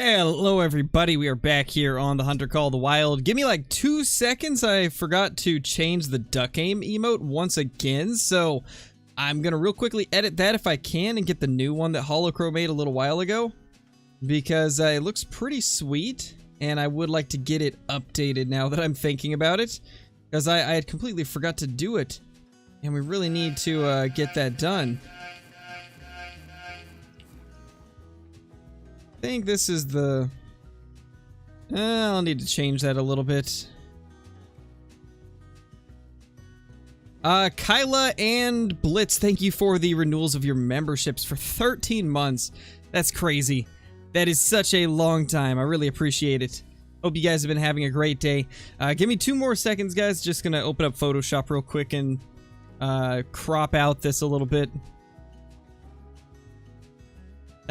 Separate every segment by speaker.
Speaker 1: Hello everybody, we are back here on the Hunter Call of the Wild. Give me like 2 seconds, I forgot to change the duck aim emote once again, so I'm gonna real quickly edit that if I can and get the new one that Holocro made a little while ago, because it looks pretty sweet, and I would like to get it updated now that I'm thinking about it, because I had completely forgot to do it, and we really need to get that done. I think this is the... I'll need to change that a little bit. Kyla and Blitz, thank you for the renewals of your memberships for 13 months. That's crazy. That is such a long time. I really appreciate it. Hope you guys have been having a great day. Give me 2 more seconds, guys. Just gonna open up Photoshop real quick and crop out this a little bit.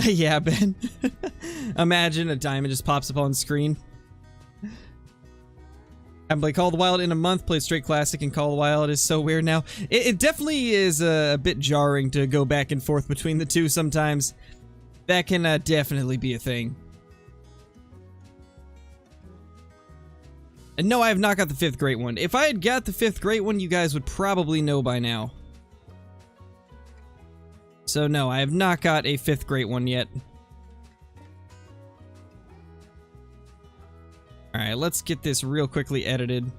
Speaker 1: Yeah, Ben. Imagine a diamond just pops up on screen. I'm like, Call of the Wild in a month, played straight classic, and Call of the Wild is so weird now. It definitely is a bit jarring to go back and forth between the two sometimes. That can definitely be a thing. And no, I have not got the 5th great one. If I had got the 5th great one, you guys would probably know by now. So no, I have not got a 5th great one yet. Alright, let's get this real quickly edited.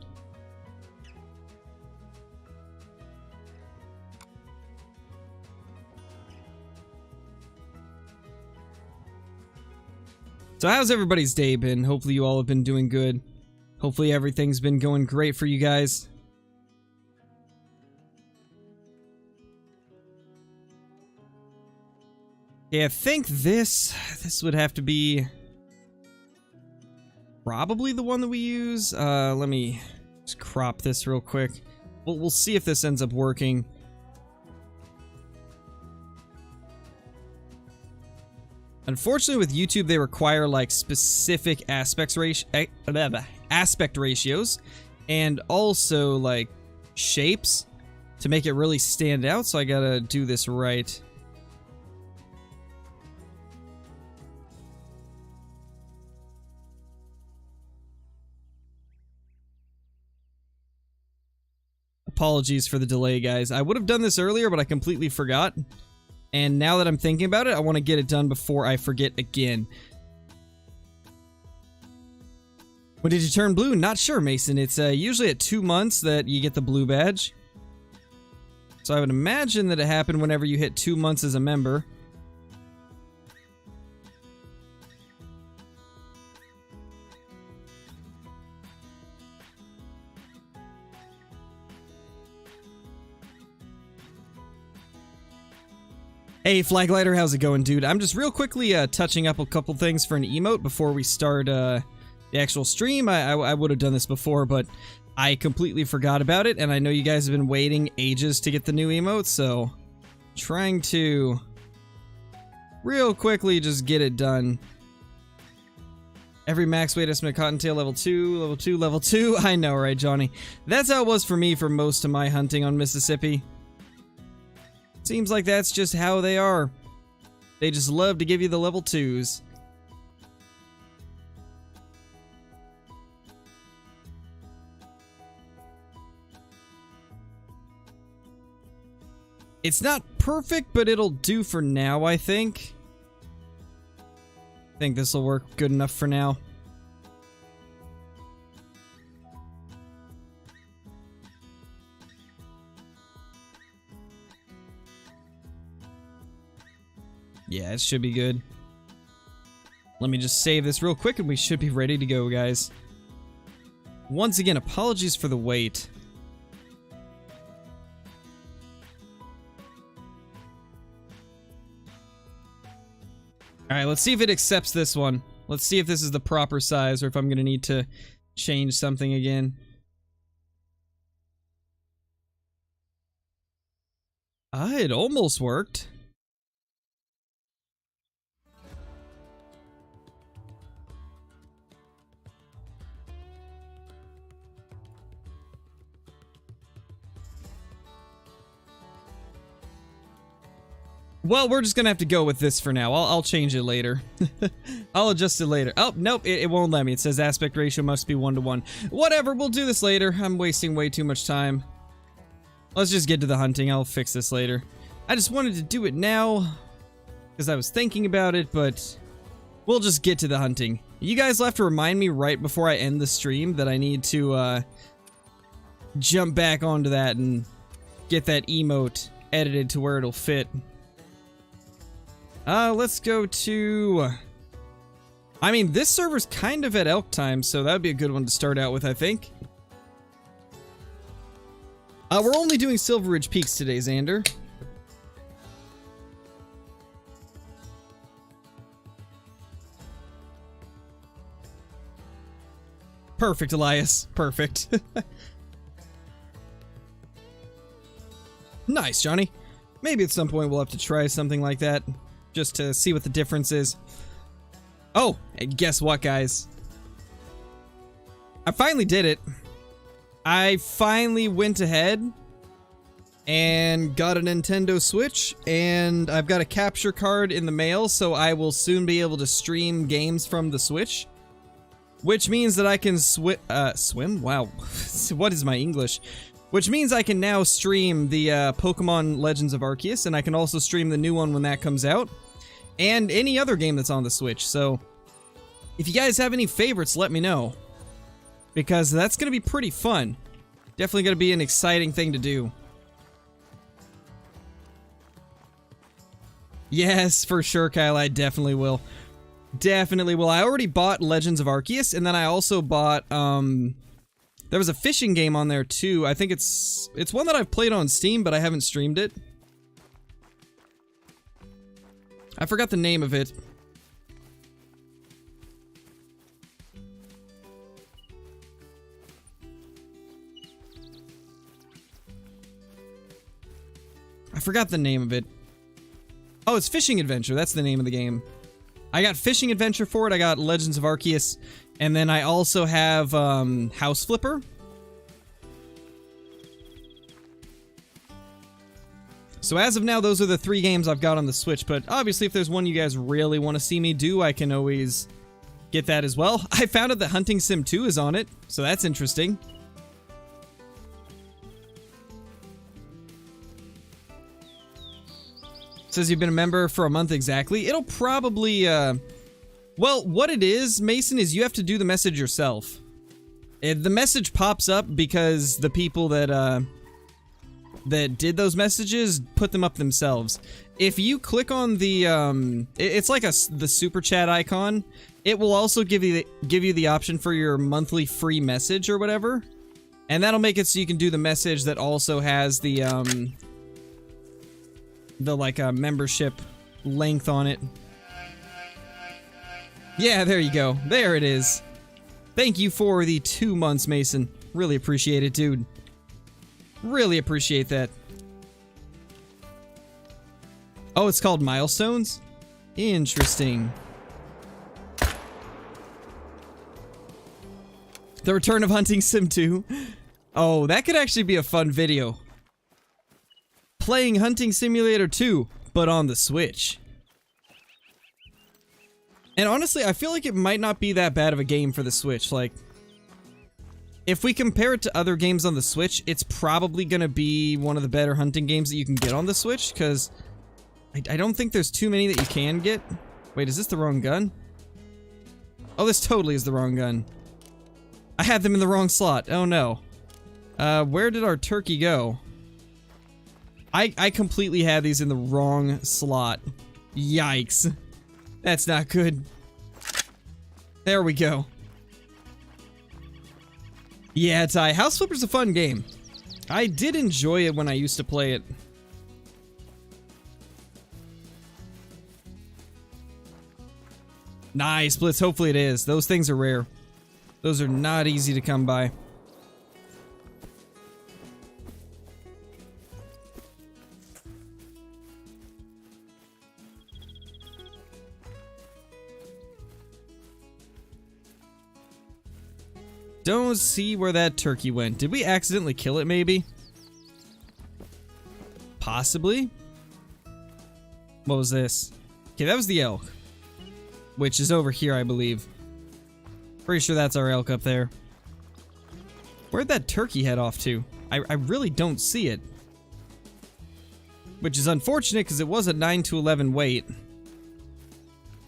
Speaker 1: So how's everybody's day been? Hopefully you all have been doing good. Hopefully everything's been going great for you guys. Yeah, I think this would have to be probably the one that we use. Let me just crop this real quick. We'll see if this ends up working. Unfortunately, with YouTube, they require like specific aspect ratios and also like shapes to make it really stand out. So I gotta do this right. Apologies for the delay, guys. I would have done this earlier, but I completely forgot. And now that I'm thinking about it, I want to get it done before I forget again. When did you turn blue? Not sure, Mason. It's usually at 2 months that you get the blue badge. So I would imagine that it happened whenever you hit 2 months as a member. Hey, Flaglighter, how's it going, dude? I'm just real quickly touching up a couple things for an emote before we start the actual stream. I would have done this before, but I completely forgot about it, and I know you guys have been waiting ages to get the new emote, so trying to real quickly just get it done. Every max weight estimate cottontail level 2, level 2, level 2. I know, right, Johnny? That's how it was for me for most of my hunting on Mississippi. Seems like that's just how they are. They just love to give you the level 2s. It's not perfect, but it'll do for now, I think. I think this will work good enough for now. Yeah, it should be good. Let me just save this real quick and we should be ready to go, guys. Once again, apologies for the wait. Alright, let's see if it accepts this one. Let's see if this is the proper size or if I'm going to need to change something again. It almost worked. Well, we're just gonna have to go with this for now. I'll change it later. I'll adjust it later. Oh, nope, it won't let me. It says aspect ratio must be 1:1. Whatever, we'll do this later. I'm wasting way too much time. Let's just get to the hunting. I'll fix this later. I just wanted to do it now because I was thinking about it, but we'll just get to the hunting. You guys will have to remind me right before I end the stream that I need to jump back onto that and get that emote edited to where it'll fit. Let's go to... I mean, this server's kind of at elk time, so that would be a good one to start out with, I think. We're only doing Silver Ridge Peaks today, Xander. Perfect, Elias. Perfect. Nice, Johnny. Maybe at some point we'll have to try something like that, just to see what the difference is. Oh, and guess what, guys? I finally did it. I finally went ahead and got a Nintendo Switch, and I've got a capture card in the mail, so I will soon be able to stream games from the Switch. Which means that I can swim? Wow. What is my English? Which means I can now stream the Pokemon Legends of Arceus, and I can also stream the new one when that comes out. And any other game that's on the Switch, so if you guys have any favorites, let me know. Because that's going to be pretty fun. Definitely going to be an exciting thing to do. Yes, for sure, Kyle, I definitely will. Definitely will. I already bought Legends of Arceus, and then I also bought, there was a fishing game on there too. I think it's one that I've played on Steam, but I haven't streamed it. I forgot the name of it. I forgot the name of it. Oh, it's Fishing Adventure. That's the name of the game. I got Fishing Adventure for it. I got Legends of Arceus. And then I also have House Flipper. So as of now, those are the 3 games I've got on the Switch, but obviously if there's one you guys really want to see me do, I can always get that as well. I found out that Hunting Sim 2 is on it, so that's interesting. Says you've been a member for a month exactly. It'll probably, well, what it is, Mason, is you have to do the message yourself. The message pops up because the people that did those messages put them up themselves. If you click on the it's like the super chat icon, it will also give you the option for your monthly free message or whatever, and that'll make it so you can do the message that also has the like membership length on it. Yeah, there you go. There it is. Thank you for the 2 months, Mason. Really appreciate it, dude. Really appreciate that. Oh, it's called Milestones? Interesting. The Return of Hunting Sim 2. Oh, that could actually be a fun video. Playing Hunting Simulator 2, but on the Switch. And honestly, I feel like it might not be that bad of a game for the Switch. Like, if we compare it to other games on the Switch, it's probably gonna be one of the better hunting games that you can get on the Switch, because I don't think there's too many that you can get. Wait, is this the wrong gun? Oh, this totally is the wrong gun. I had them in the wrong slot. Oh no. Where did our turkey go? I completely had these in the wrong slot. Yikes. That's not good. There we go. Yeah, Ty, House Flipper's a fun game. I did enjoy it when I used to play it. Nice, Blitz. Hopefully it is. Those things are rare. Those are not easy to come by. Don't see where that turkey went. Did we accidentally kill it, maybe? Possibly? What was this? Okay, that was the elk. which is over here, I believe. Pretty sure that's our elk up there. Where'd that turkey head off to? I really don't see it. Which is unfortunate because it was a 9 to 11 weight.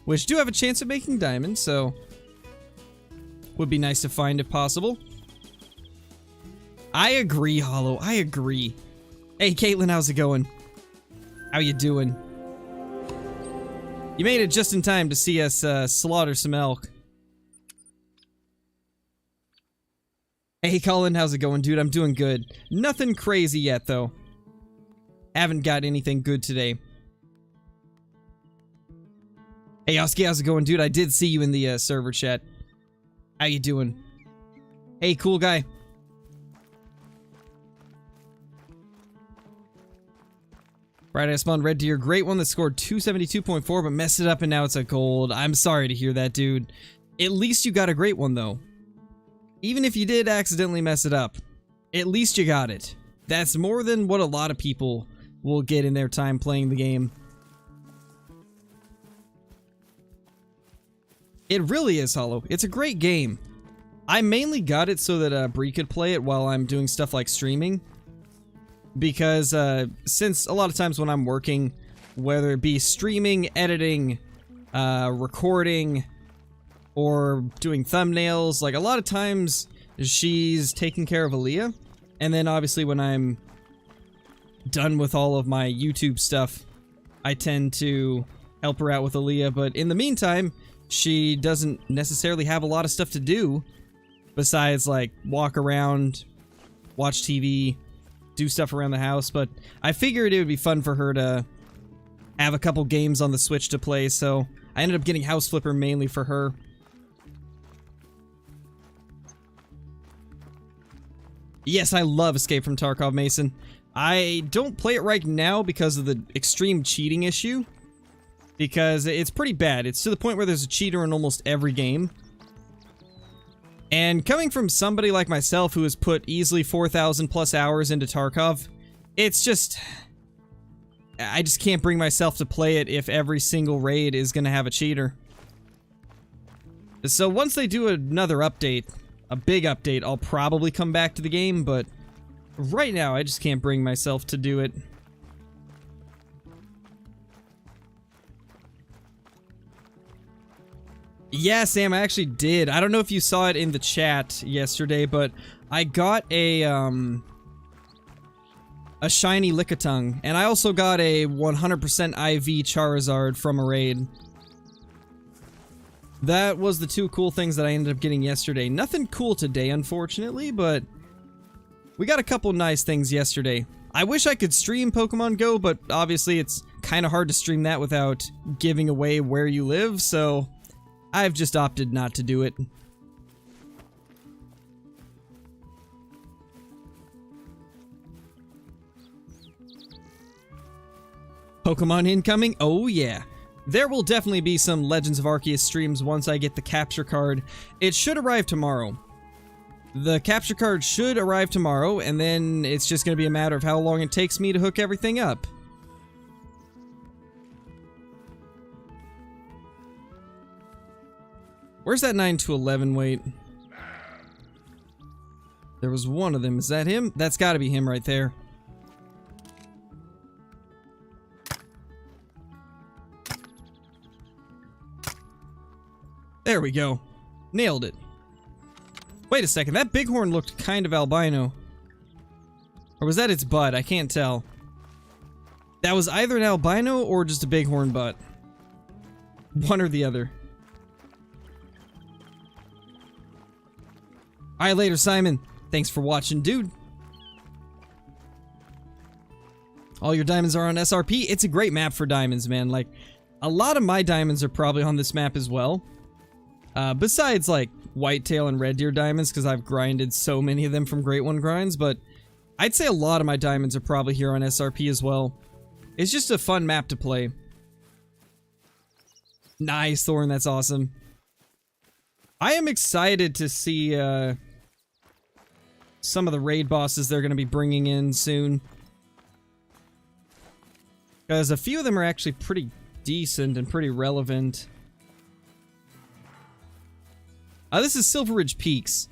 Speaker 1: Which do have a chance of making diamonds, so would be nice to find if possible. I agree, Hollow. I agree. Hey, Caitlin, how's it going? How you doing? You made it just in time to see us slaughter some elk. Hey, Colin, how's it going, dude? I'm doing good. Nothing crazy yet, though. Haven't got anything good today. Hey, Oski, how's it going, dude? I did see you in the server chat. How you doing? Hey, cool guy. Right, I spawned red deer. Great one that scored 272.4, but messed it up and now it's a gold. I'm sorry to hear that, dude. At least you got a great one, though. Even if you did accidentally mess it up, at least you got it. That's more than what a lot of people will get in their time playing the game. It really is, Hollow. It's a great game. I mainly got it so that Bree could play it while I'm doing stuff like streaming. Because since a lot of times when I'm working, whether it be streaming, editing, recording, or doing thumbnails, like a lot of times she's taking care of Aaliyah. And then obviously when I'm done with all of my YouTube stuff, I tend to help her out with Aaliyah. But in the meantime, she doesn't necessarily have a lot of stuff to do besides like walk around, watch TV, do stuff around the house. But I figured it would be fun for her to have a couple games on the Switch to play, so I ended up getting House Flipper mainly for her. Yes, I love Escape from Tarkov, Mason. I don't play it right now because of the extreme cheating issue. Because it's pretty bad. It's to the point where there's a cheater in almost every game. And coming from somebody like myself who has put easily 4,000 plus hours into Tarkov, it's just... I just can't bring myself to play it if every single raid is going to have a cheater. So once they do another update, a big update, I'll probably come back to the game, but right now I just can't bring myself to do it. Yeah, Sam, I actually did. I don't know if you saw it in the chat yesterday, but I got a shiny Lickitung, and I also got a 100% IV Charizard from a raid. That was the two cool things that I ended up getting yesterday. Nothing cool today, unfortunately, but we got a couple nice things yesterday. I wish I could stream Pokemon Go, but obviously it's kind of hard to stream that without giving away where you live, so I've just opted not to do it. Pokemon incoming? Oh yeah. There will definitely be some Legends of Arceus streams once I get the capture card. It should arrive tomorrow. The capture card should arrive tomorrow, and then it's just going to be a matter of how long it takes me to hook everything up. Where's that 9 to 11 weight? There was one of them. Is that him? That's got to be him right there. There we go. Nailed it. Wait a second, that bighorn looked kind of albino. Or was that its butt? I can't tell. That was either an albino or just a bighorn butt. One or the other. Alright, later, Simon. Thanks for watching, dude. All your diamonds are on SRP. It's a great map for diamonds, man. Like, a lot of my diamonds are probably on this map as well. Besides, like, whitetail and red deer diamonds, because I've grinded so many of them from Great One grinds, but I'd say a lot of my diamonds are probably here on SRP as well. It's just a fun map to play. Nice, Thorn, that's awesome. I am excited to see, some of the raid bosses they're going to be bringing in soon. Because a few of them are actually pretty decent and pretty relevant. This is Silver Ridge Peaks.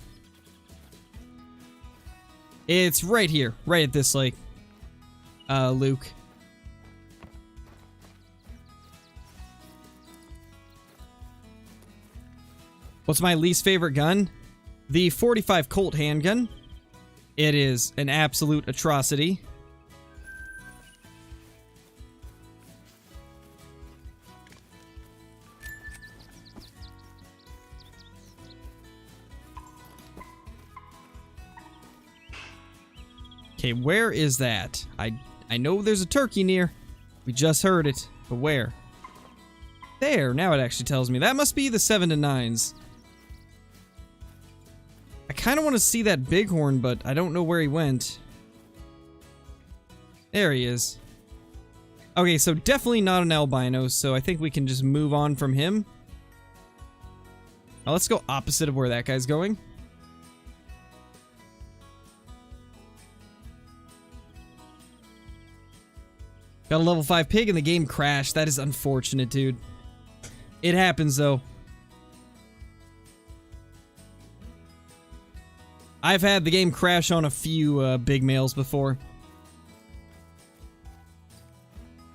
Speaker 1: It's right here, right at this lake. Luke. What's my least favorite gun? The 45 Colt handgun. It is an absolute atrocity. Okay, where is that? I know there's a turkey near. We just heard it, but where? There, now it actually tells me. That must be the 7 to 9s. I kind of want to see that bighorn, but I don't know where he went. There he is. Okay, so definitely not an albino, so I think we can just move on from him. Now let's go opposite of where that guy's going. Got a level 5 pig and the game crashed. That is unfortunate, dude. It happens, though. I've had the game crash on a few big males before.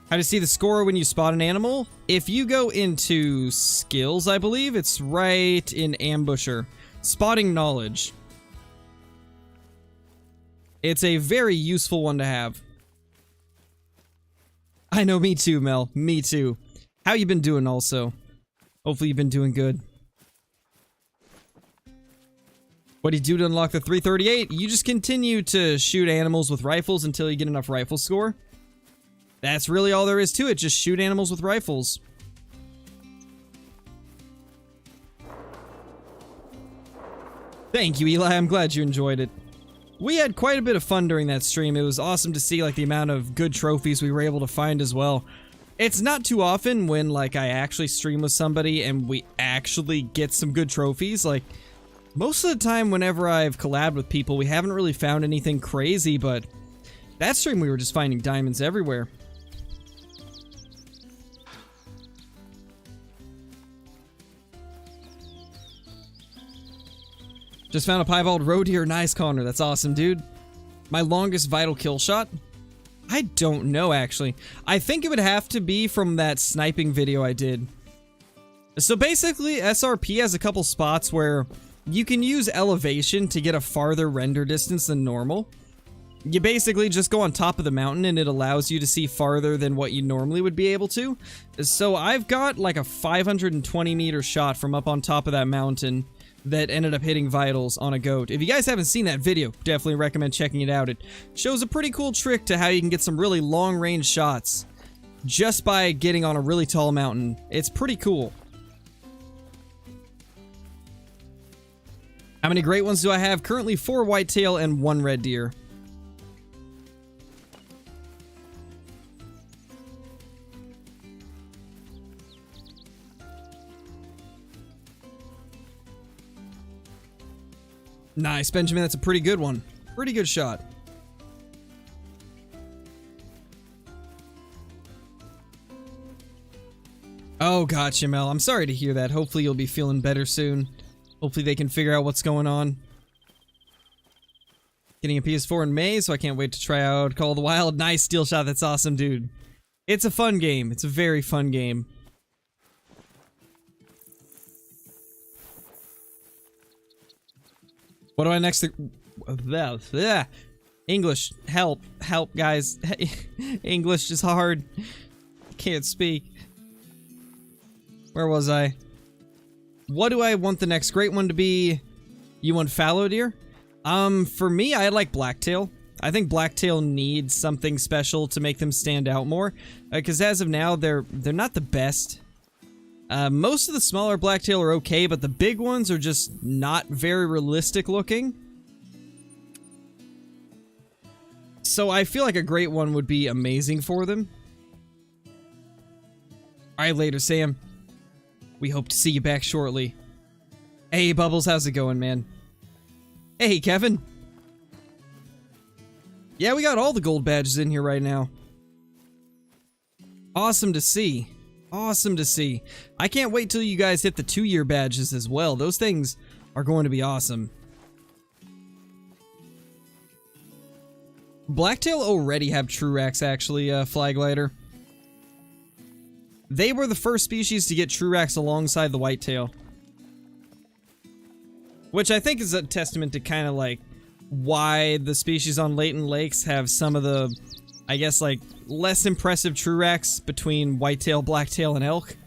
Speaker 1: How to see the score when you spot an animal? If you go into skills, I believe, it's right in ambusher. Spotting knowledge. It's a very useful one to have. I know, me too, Mel. Me too. How you been doing also? Hopefully you've been doing good. What do you do to unlock the 338? You just continue to shoot animals with rifles until you get enough rifle score. That's really all there is to it. Just shoot animals with rifles. Thank you, Eli. I'm glad you enjoyed it. We had quite a bit of fun during that stream. It was awesome to see like the amount of good trophies we were able to find as well. It's not too often when like I actually stream with somebody and we actually get some good trophies. Like most of the time whenever I've collabed with people, we haven't really found anything crazy, but that stream we were just finding diamonds everywhere. Just found a piebald roe deer. Nice, Connor. That's awesome, dude. My longest vital kill shot? I don't know, actually. I think it would have to be from that sniping video I did. So basically, SRP has a couple spots where you can use elevation to get a farther render distance than normal. You basically just go on top of the mountain and it allows you to see farther than what you normally would be able to. So I've got like a 520 meter shot from up on top of that mountain that ended up hitting vitals on a goat. If you guys haven't seen that video, definitely recommend checking it out. It shows a pretty cool trick to how you can get some really long range shots just by getting on a really tall mountain. It's pretty cool. How many great ones do I have? Currently 4 whitetail and 1 red deer. Nice, Benjamin. That's a pretty good one. Pretty good shot. Oh, gotcha, Mel. I'm sorry to hear that. Hopefully you'll be feeling better soon. Hopefully they can figure out what's going on. Getting a PS4 in May, so I can't wait to try out Call of the Wild. Nice steel shot. That's awesome, dude. It's a fun game. It's a very fun game. What do I next? English. Help. Help, guys. English is hard. Can't speak. Where was I? What do I want the next great one to be? You want fallow deer? For me, I like blacktail. I think blacktail needs something special to make them stand out more. Because as of now, they're not the best. Most of the smaller blacktail are okay, but the big ones are just not very realistic looking. So I feel like a great one would be amazing for them. Alright, later, Sam. We hope to see you back shortly. Hey, Bubbles, how's it going, man? Hey, Kevin. Yeah, we got all the gold badges in here right now. Awesome to see. Awesome to see. I can't wait till you guys hit the 2-year badges as well. Those things are going to be awesome. Blacktail already have Truax, actually, Flyglider. They were the first species to get Truax alongside the Whitetail. Which I think is a testament to kind of like why the species on Layton Lakes have some of the, I guess, like, less impressive Truax between Whitetail, Blacktail, and Elk.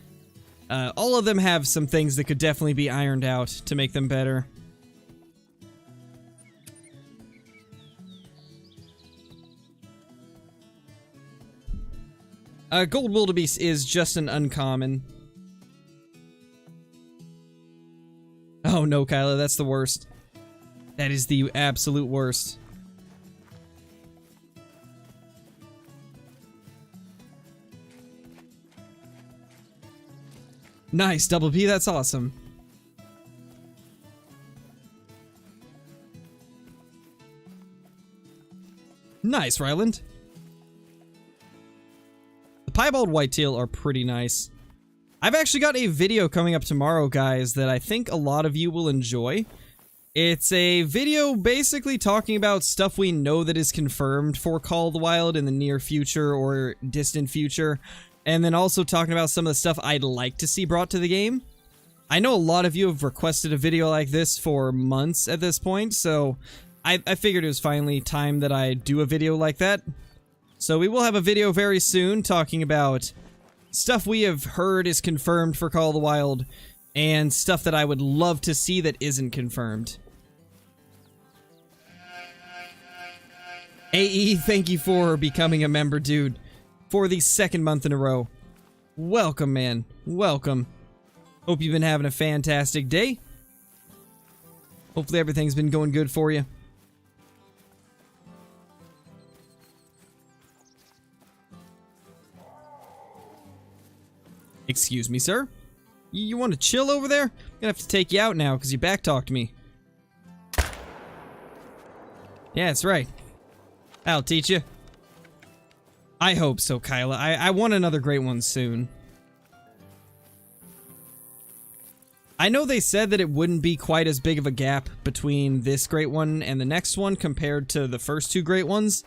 Speaker 1: All of them have some things that could definitely be ironed out to make them better. Gold Wildebeest is just an uncommon. Oh no, Kyla, that's the worst. That is the absolute worst. Nice, Double P, that's awesome. Nice, Ryland. The piebald whitetail are pretty nice. I've actually got a video coming up tomorrow, guys, that I think a lot of you will enjoy. It's a video basically talking about stuff we know that is confirmed for Call of the Wild in the near future or distant future, and then also talking about some of the stuff I'd like to see brought to the game. I know a lot of you have requested a video like this for months at this point, so I figured it was finally time that I do a video like that. So we will have a video very soon talking about stuff we have heard is confirmed for Call of the Wild, and stuff that I would love to see that isn't confirmed. AE, thank you for becoming a member, dude, for the second month in a row. Welcome, man. Welcome. Hope you've been having a fantastic day. Hopefully everything's been going good for you. Excuse me, sir? You want to chill over there? I'm gonna have to take you out now because you backtalked me. Yeah, that's right. I'll teach you. I hope so, Kyla. I want another great one soon. I know they said that it wouldn't be quite as big of a gap between this great one and the next one compared to the first two great ones.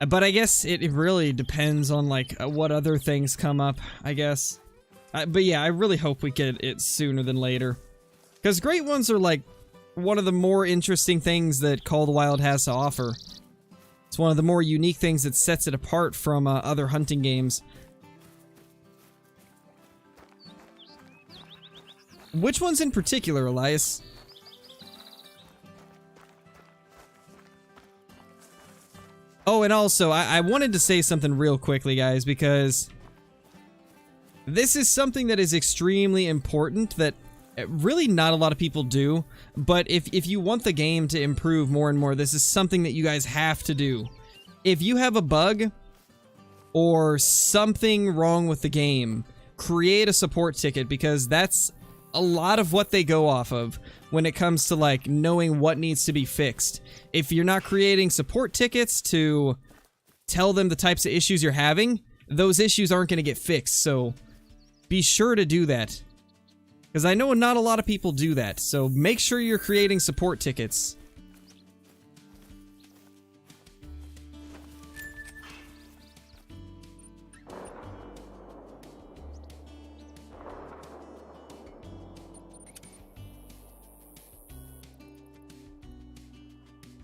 Speaker 1: But I guess it really depends on, like, what other things come up, I guess. But yeah, I really hope we get it sooner than later. Because great ones are, like, one of the more interesting things that Call of the Wild has to offer. It's one of the more unique things that sets it apart from other hunting games. Which ones in particular, Elias? Oh, and also, I wanted to say something real quickly, guys, because this is something that is extremely important that really not a lot of people do, but if you want the game to improve more and more, this is something that you guys have to do. If you have a bug or something wrong with the game, create a support ticket, because that's a lot of what they go off of when it comes to, like, knowing what needs to be fixed. If you're not creating support tickets to tell them the types of issues you're having, those issues aren't going to get fixed, so be sure to do that. Because I know not a lot of people do that, so make sure you're creating support tickets.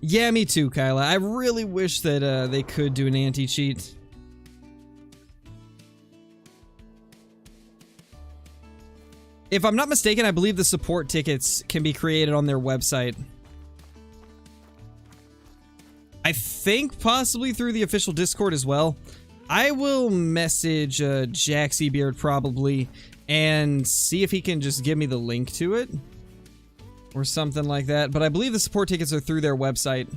Speaker 1: Yeah, me too, Kyla. I really wish that they could do an anti-cheat. If I'm not mistaken, I believe the support tickets can be created on their website. I think possibly through the official Discord as well. I will message Jaxie Beard probably and see if he can just give me the link to it. Or something like that, but I believe the support tickets are through their website.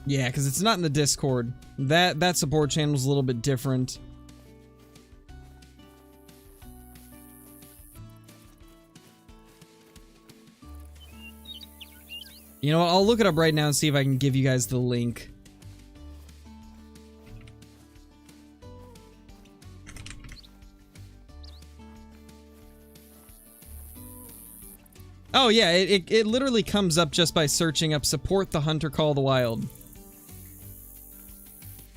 Speaker 1: Yeah, because it's not in the Discord. That support channel is a little bit different. You know what, I'll look it up right now and see if I can give you guys the link. Oh yeah, it literally comes up just by searching up support the Hunter Call the Wild.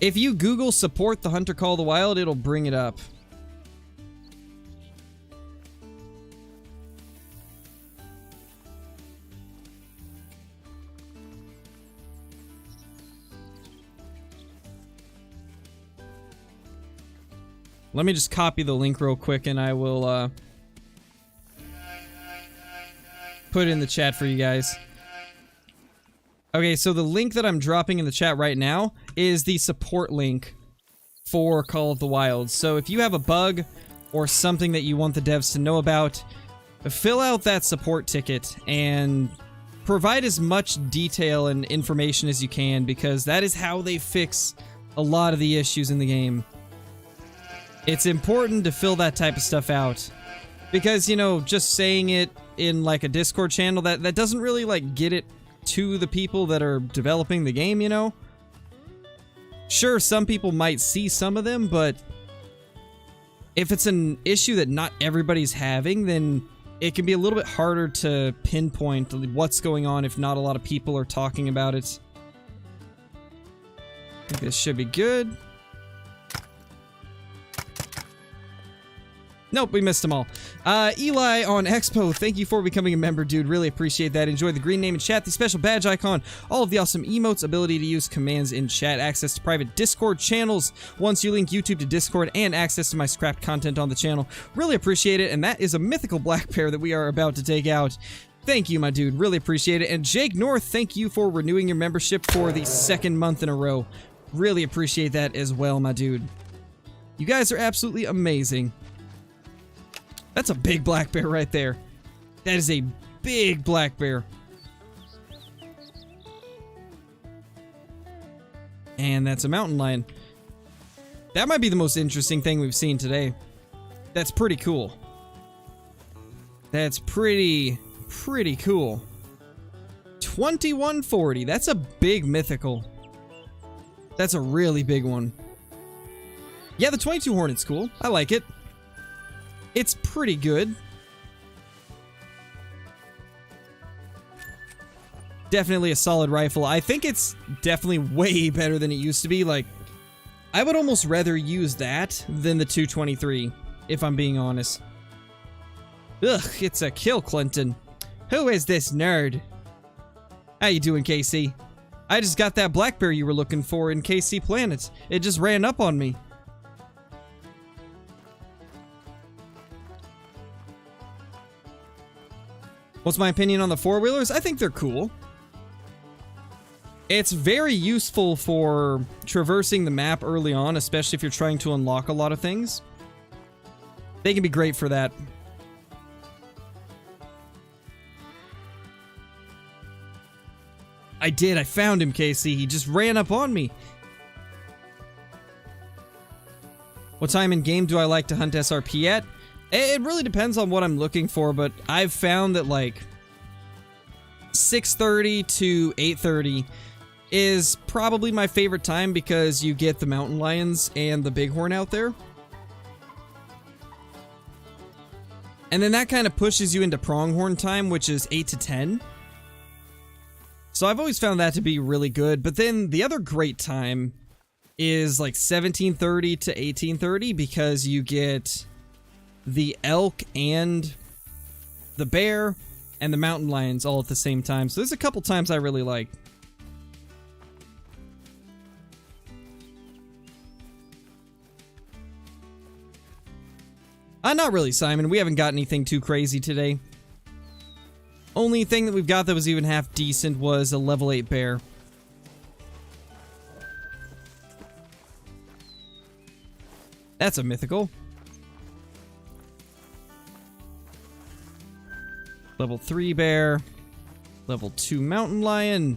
Speaker 1: If you Google support the Hunter Call the Wild, it'll bring it up. Let me just copy the link real quick and I will put it in the chat for you guys. Okay, so the link that I'm dropping in the chat right now is the support link for Call of the Wild. So if you have a bug or something that you want the devs to know about, fill out that support ticket and provide as much detail and information as you can, because that is how they fix a lot of the issues in the game. It's important to fill that type of stuff out, because, you know, just saying it in like a Discord channel, that doesn't really like get it to the people that are developing the game, you know? Sure, some people might see some of them, but if it's an issue that not everybody's having, then it can be a little bit harder to pinpoint what's going on if not a lot of people are talking about it. I think this should be good. Nope, we missed them all. Eli on Expo, thank you for becoming a member, dude. Really appreciate that. Enjoy the green name in chat, the special badge icon, all of the awesome emotes, ability to use commands in chat, access to private Discord channels once you link YouTube to Discord, and access to my scrapped content on the channel. Really appreciate it, and that is a mythical black pair that we are about to take out. Thank you, my dude. Really appreciate it. And Jake North, thank you for renewing your membership for the second month in a row. Really appreciate that as well, my dude. You guys are absolutely amazing. That's a big black bear right there. That is a big black bear. And that's a mountain lion. That might be the most interesting thing we've seen today. That's pretty cool. That's pretty cool. 2140. That's a big mythical. That's a really big one. Yeah, the 22 Hornet's cool. I like it. It's pretty good. Definitely a solid rifle. I think it's definitely way better than it used to be. Like, I would almost rather use that than the 223, if I'm being honest. Ugh, it's a kill, Clinton. Who is this nerd? How you doing, KC? I just got that black bear you were looking for in KC Planet. It just ran up on me. What's my opinion on the four-wheelers? I think they're cool. It's very useful for traversing the map early on, especially if you're trying to unlock a lot of things. They can be great for that. I did. I found him, KC. He just ran up on me. What time in game do I like to hunt SRP at? It really depends on what I'm looking for, but I've found that like 6:30 to 8:30 is probably my favorite time, because you get the mountain lions and the bighorn out there. And then that kind of pushes you into pronghorn time, which is 8 to 10. So I've always found that to be really good. But then the other great time is like 17:30 to 18:30, because you get the elk and the bear and the mountain lions all at the same time. So there's a couple times I really like. Not really, Simon. We haven't got anything too crazy today. Only thing that we've got that was even half decent was a level 8 bear. That's a mythical. Level 3 bear. Level 2 mountain lion.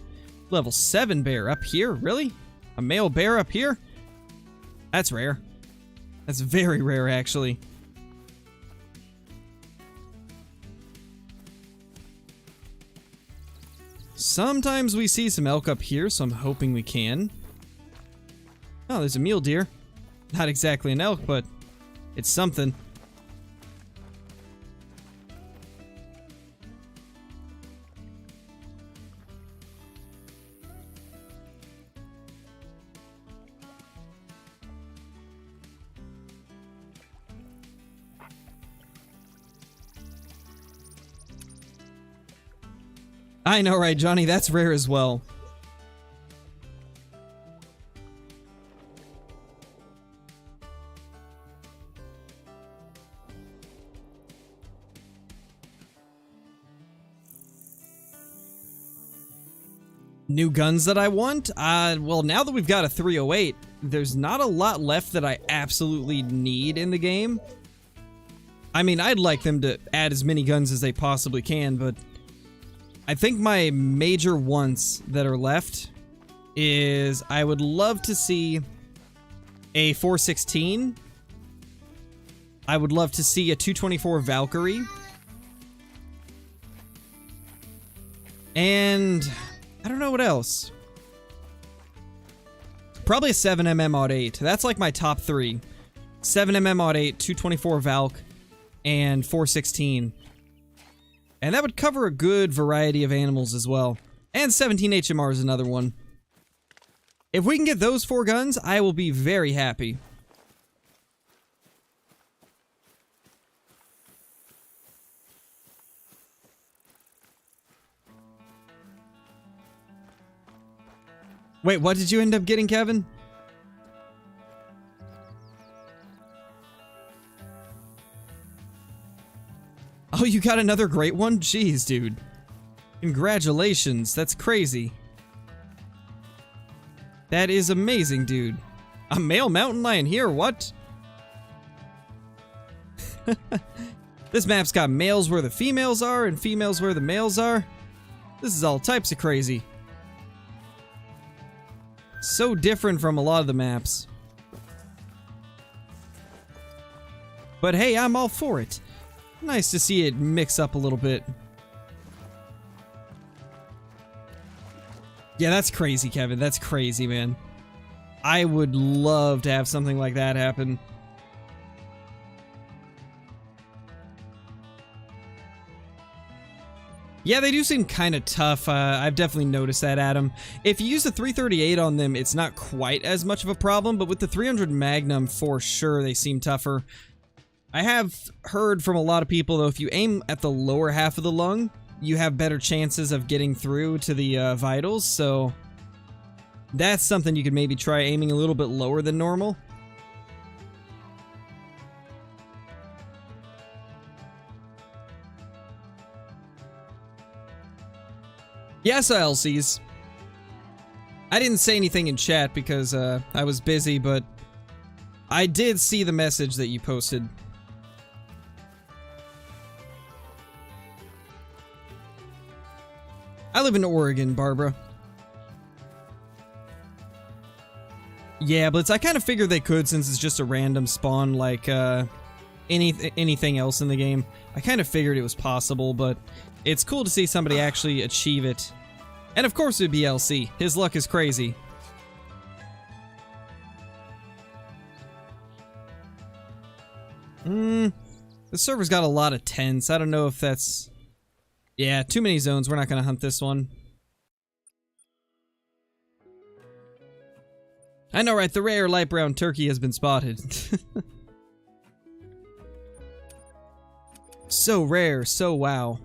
Speaker 1: Level 7 bear up here? Really? A male bear up here? That's rare. That's very rare, actually. Sometimes we see some elk up here, so I'm hoping we can. Oh, there's a mule deer. Not exactly an elk, but it's something. I know, right, Johnny? That's rare as well. New guns that I want? Well, now that we've got a 308, there's not a lot left that I absolutely need in the game. I mean, I'd like them to add as many guns as they possibly can, but I think my major wants that are left is I would love to see a 416. I would love to see a 224 Valkyrie. And I don't know what else. Probably a 7mm Mod 8. That's like my top 3. 7mm Mod 8, 224 Valk, and 416. And that would cover a good variety of animals as well. And 17 HMR is another one. If we can get those 4 guns, I will be very happy. Wait, what did you end up getting, Kevin? Oh, you got another great one? Jeez, dude. Congratulations. That's crazy. That is amazing, dude. A male mountain lion here, what? This map's got males where the females are and females where the males are. This is all types of crazy. So different from a lot of the maps. But hey, I'm all for it. Nice to see it mix up a little bit. Yeah, that's crazy, Kevin. That's crazy, man. I would love to have something like that happen. Yeah, they do seem kind of tough. I've definitely noticed that, Adam. If you use the 338 on them, it's not quite as much of a problem, but with the 300 Magnum, for sure, they seem tougher. I have heard from a lot of people, though, if you aim at the lower half of the lung, you have better chances of getting through to the vitals, so that's something you could maybe try aiming a little bit lower than normal. Yes, LCs. I didn't say anything in chat because I was busy, but I did see the message that you posted. I live in Oregon, Barbara. Yeah, Blitz, I kind of figured they could since it's just a random spawn like anything else in the game. I kind of figured it was possible, but it's cool to see somebody actually achieve it. And of course it would be LC. His luck is crazy. The server's got a lot of tents. I don't know if that's... Yeah, too many zones. We're not going to hunt this one. I know, right? The rare light brown turkey has been spotted. So rare, so wow.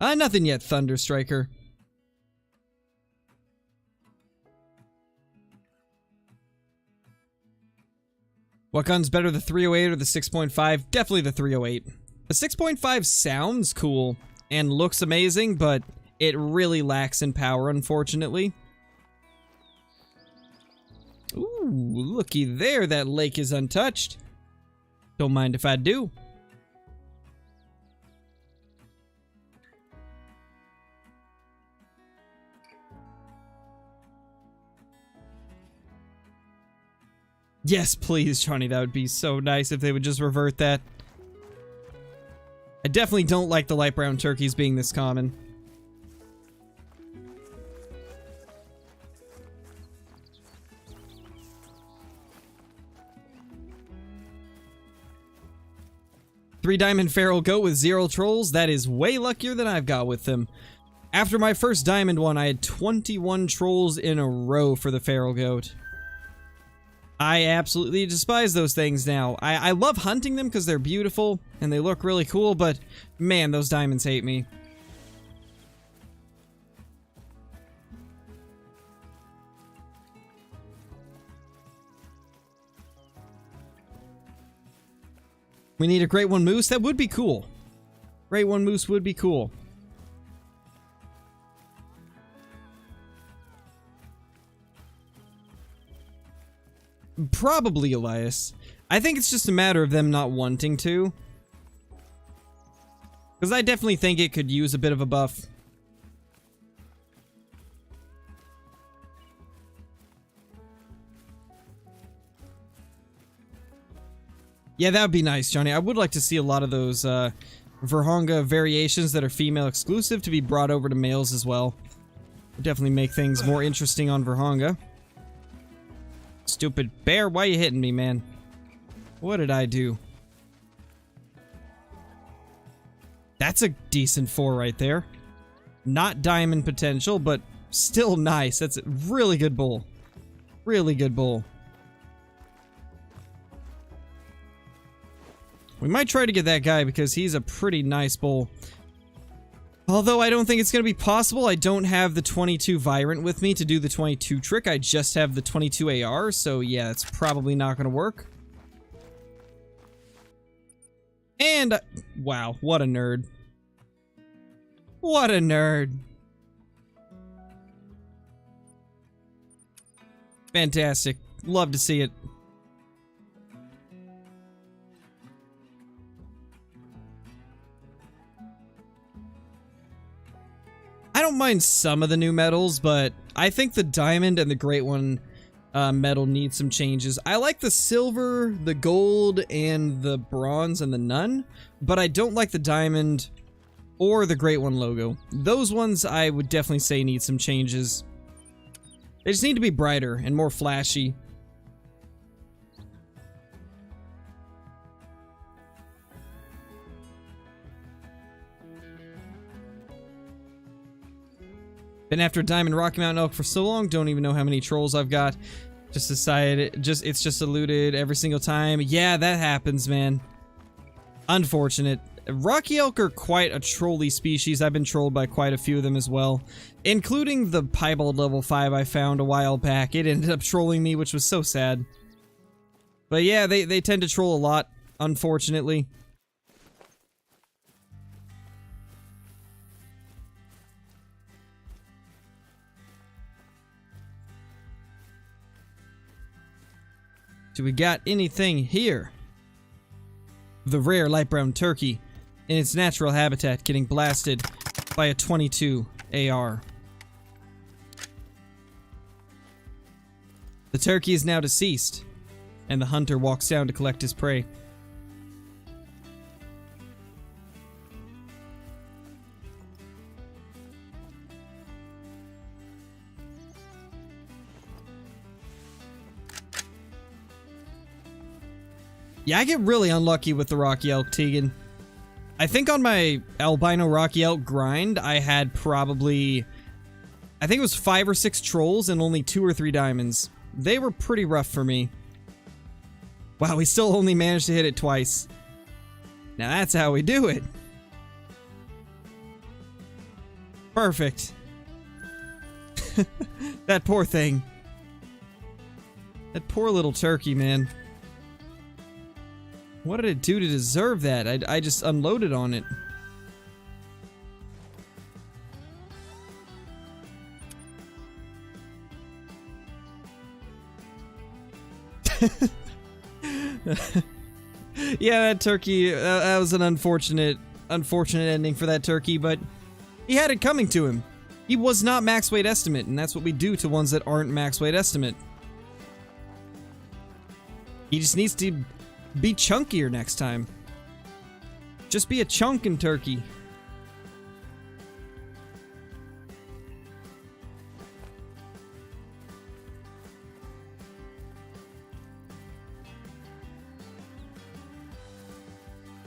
Speaker 1: Nothing yet, Thunder Striker. What gun's better, the 308 or the 6.5? Definitely the 308. The 6.5 sounds cool and looks amazing, but it really lacks in power, unfortunately. Ooh, looky there, that lake is untouched. Don't mind if I do. Yes, please, Johnny, that would be so nice if they would just revert that. I definitely don't like the light brown turkeys being this common. Three diamond feral goat with 0 trolls, that is way luckier than I've got with them. After my first diamond one, I had 21 trolls in a row for the feral goat. I absolutely despise those things now. I love hunting them because they're beautiful and they look really cool, but man, those diamonds hate me. We need a Great One Moose. That would be cool. Great One Moose would be cool. Probably Elias. I think it's just a matter of them not wanting to. Because I definitely think it could use a bit of a buff. Yeah, that would be nice, Johnny. I would like to see a lot of those Verhonga variations that are female exclusive to be brought over to males as well. Would definitely make things more interesting on Verhonga. Stupid bear, why you hitting me, man? What did I do? That's a decent 4 right there. Not diamond potential, but still nice. That's a really good bull. Really good bull. We might try to get that guy because he's a pretty nice bull. Although I don't think it's going to be possible. I don't have the 22 Virant with me to do the 22 trick. I just have the 22 AR, so yeah, it's probably not going to work. And, wow, what a nerd. What a nerd. Fantastic. Love to see it. I don't mind some of the new medals, but I think the diamond and the Great One medal need some changes. I like the silver, the gold, and the bronze and the none, but I don't like the diamond or the Great One logo. Those ones I would definitely say need some changes. They just need to be brighter and more flashy. Been after Diamond Rocky Mountain Elk for so long, don't even know how many trolls I've got. Just decided, it's just eluded every single time. Yeah, that happens, man. Unfortunate. Rocky elk are quite a trolly species. I've been trolled by quite a few of them as well. Including the piebald level 5 I found a while back. It ended up trolling me, which was so sad. But yeah, they tend to troll a lot, unfortunately. Do we got anything here? The rare light brown turkey in its natural habitat getting blasted by a 22 AR. The turkey is now deceased, and the hunter walks down to collect his prey. Yeah, I get really unlucky with the Rocky Elk, Tegan. I think on my albino Rocky Elk grind, I had probably, I think it was 5 or 6 trolls and only 2 or 3 diamonds. They were pretty rough for me. Wow, we still only managed to hit it twice. Now that's how we do it. Perfect. That poor thing. That poor little turkey, man. What did it do to deserve that? I just unloaded on it. Yeah, that turkey, that was an unfortunate ending for that turkey, but he had it coming to him. He was not max weight estimate, and that's what we do to ones that aren't max weight estimate. He just needs to be chunkier next time. Just be a chunkin' turkey.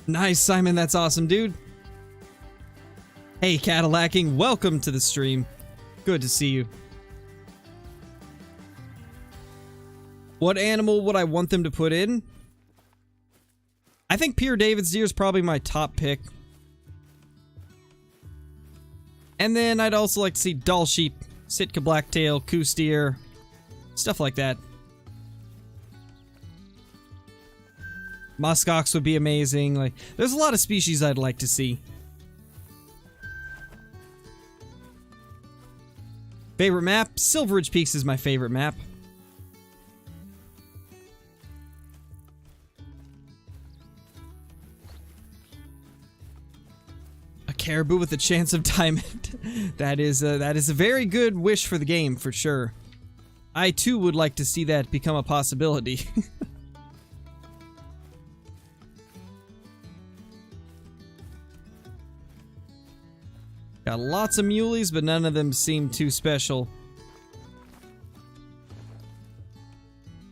Speaker 1: Nice, Simon. That's awesome, dude. Hey, Cadillacing. Welcome to the stream. Good to see you. What animal would I want them to put in? I think Pierre David's deer is probably my top pick. And then I'd also like to see Dall sheep, Sitka blacktail, Coos deer, stuff like that. Muskox would be amazing. Like, there's a lot of species I'd like to see. Favorite map? Silver Ridge Peaks is my favorite map. A caribou with a chance of diamond. That is a very good wish for the game, for sure. I too would like to see that become a possibility. Got lots of muleys, but none of them seem too special.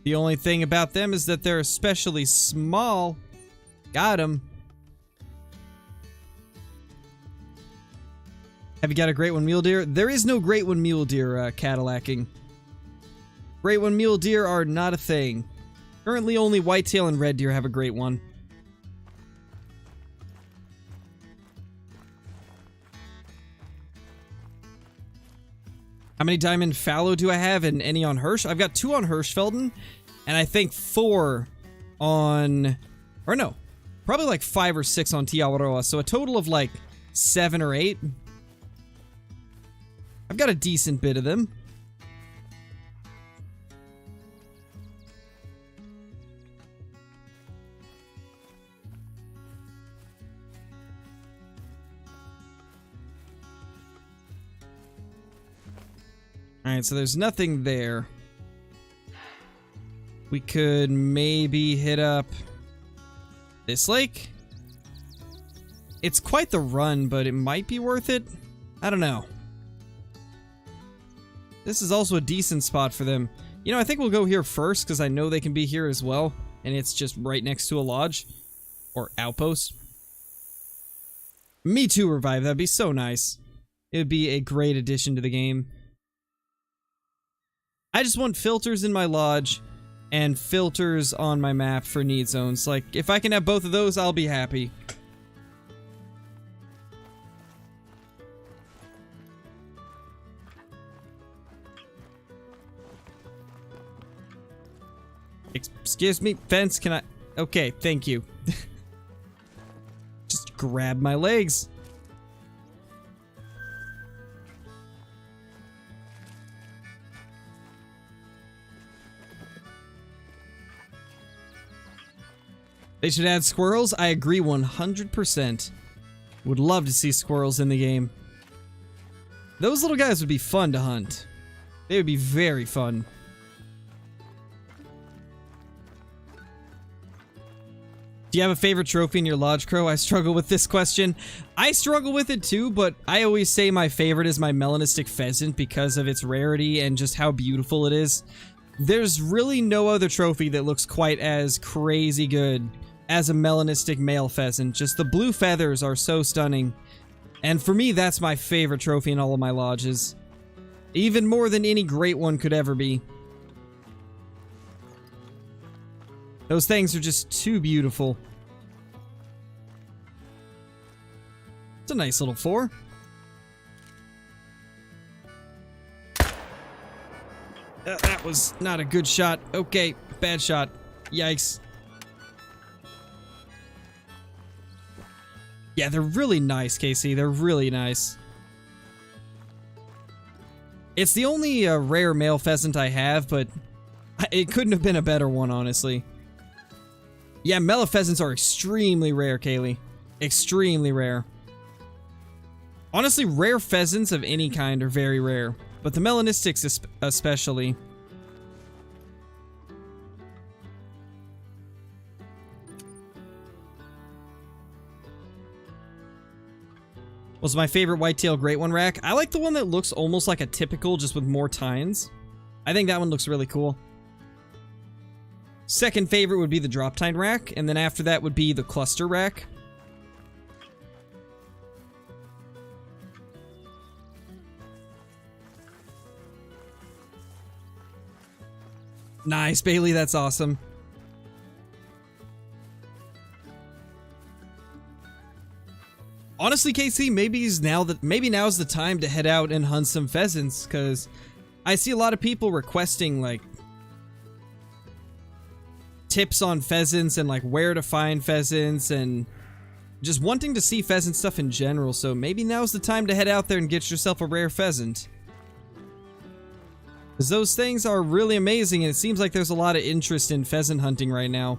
Speaker 1: The only thing about them is that they're especially small. Got them. Have you got a Great One mule deer? There is no Great One mule deer Cadillacing. Great One mule deer are not a thing. Currently only whitetail and red deer have a Great One. How many diamond fallow do I have and any on Hirsch? I've got 2 on Hirschfelden, and I think 4 on... Or no, probably like 5 or 6 on Tiawaroa, so a total of like 7 or 8. I've got a decent bit of them. Alright, so there's nothing there. We could maybe hit up this lake. It's quite the run, but it might be worth it. I don't know. This is also a decent spot for them. You know, I think we'll go here first, because I know they can be here as well. And it's just right next to a lodge. Or outpost. Me too, Revive. That'd be so nice. It would be a great addition to the game. I just want filters in my lodge and filters on my map for need zones. Like, if I can have both of those, I'll be happy. Excuse me, fence, can I... Okay, thank you. Just grab my legs. They should add squirrels. I agree 100%. Would love to see squirrels in the game. Those little guys would be fun to hunt. They would be very fun. Do you have a favorite trophy in your lodge, Crow? I struggle with this question. I struggle with it too, but I always say my favorite is my melanistic pheasant because of its rarity and just how beautiful it is. There's really no other trophy that looks quite as crazy good as a melanistic male pheasant. Just the blue feathers are so stunning. And for me, that's my favorite trophy in all of my lodges. Even more than any great one could ever be. Those things are just too beautiful. It's a nice little 4. That was not a good shot. Okay, bad shot. Yikes. Yeah, they're really nice, Casey. They're really nice. It's the only rare male pheasant I have, but it couldn't have been a better one, honestly. Yeah, male pheasants are extremely rare, Kaylee. Extremely rare. Honestly, rare pheasants of any kind are very rare, but the melanistics especially. Was my favorite whitetail great one rack? I like the one that looks almost like a typical, just with more tines. I think that one looks really cool. Second favorite would be the drop tine rack, and then after that would be the cluster rack. Nice, Bailey. That's awesome. Honestly, KC, maybe now's the time to head out and hunt some pheasants, because I see a lot of people requesting like tips on pheasants and like where to find pheasants and just wanting to see pheasant stuff in general. So maybe now's the time to head out there and get yourself a rare pheasant, because those things are really amazing, and it seems like there's a lot of interest in pheasant hunting right now.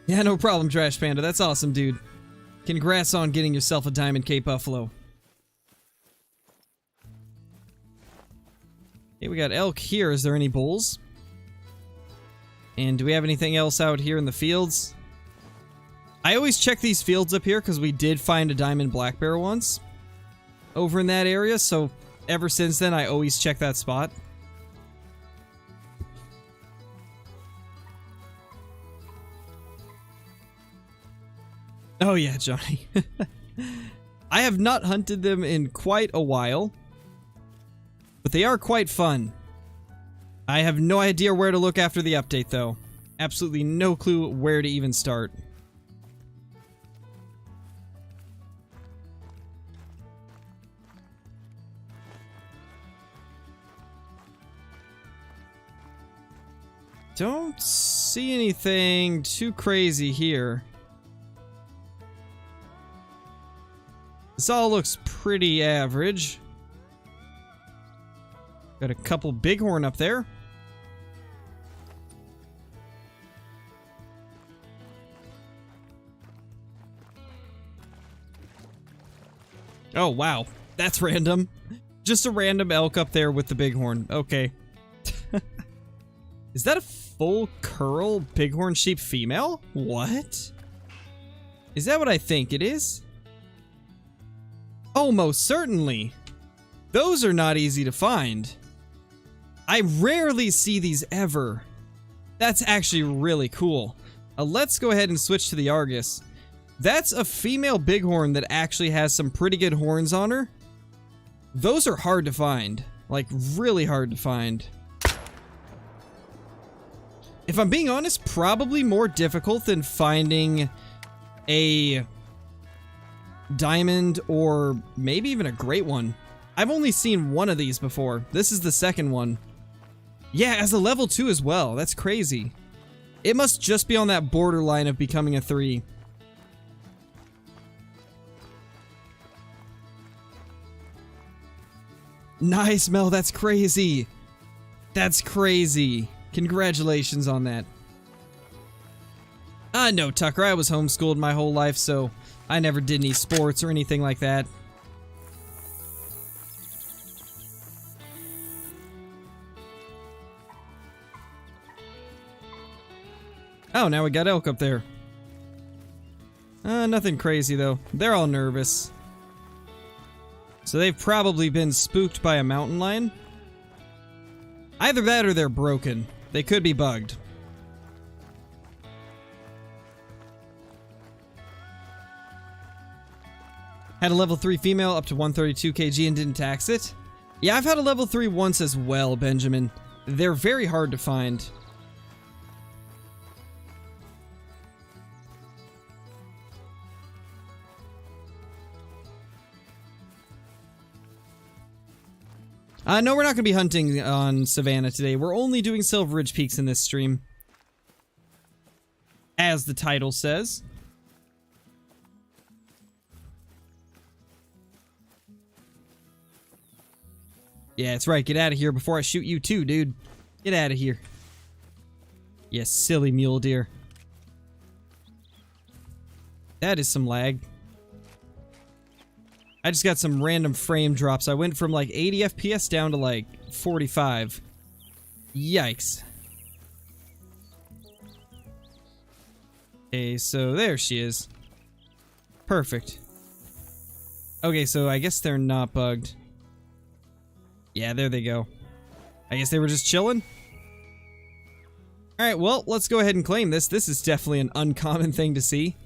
Speaker 1: Yeah, no problem, Trash Panda. That's awesome, dude. Congrats on getting yourself a Diamond Cape Buffalo. Okay, we got elk here. Is there any bulls? And do we have anything else out here in the fields? I always check these fields up here because we did find a diamond black bear once over in that area, so ever since then I always check that spot. Oh yeah, Johnny. I have not hunted them in quite a while, but they are quite fun. I have no idea where to look after the update, though. Absolutely no clue where to even start. Don't see anything too crazy here. This all looks pretty average. Got a couple bighorn up there. Oh, wow. That's random. Just a random elk up there with the bighorn. Okay. Is that a full curl bighorn sheep female? What? Is that what I think it is? Oh, most certainly. Those are not easy to find. I rarely see these ever. That's actually really cool. Let's go ahead and switch to the Argus. That's a female bighorn that actually has some pretty good horns on her. Those are hard to find. Like, really hard to find. If I'm being honest, probably more difficult than finding a diamond or maybe even a great one. I've only seen one of these before. This is the second one. Yeah, as a level 2 as well. That's crazy. It must just be on that borderline of becoming a 3. Nice, Mel. That's crazy. That's crazy. Congratulations on that. No, Tucker. I was homeschooled my whole life, so I never did any sports or anything like that. Oh, now we got elk up there. Nothing crazy, though. They're all nervous. So they've probably been spooked by a mountain lion. Either that or they're broken. They could be bugged. Had a level 3 female up to 132 kg and didn't tax it. Yeah, I've had a level 3 once as well, Benjamin. They're very hard to find. No, we're not going to be hunting on Savannah today. We're only doing Silver Ridge Peaks in this stream, as the title says. Yeah, that's right. Get out of here before I shoot you too, dude. Get out of here. You silly mule deer. That is some lag. I just got some random frame drops. I went from like 80 FPS down to like 45. Yikes. Okay, so there she is. Perfect. Okay, so I guess they're not bugged. Yeah, there they go. I guess they were just chilling. Alright, well, let's go ahead and claim this. This is definitely an uncommon thing to see.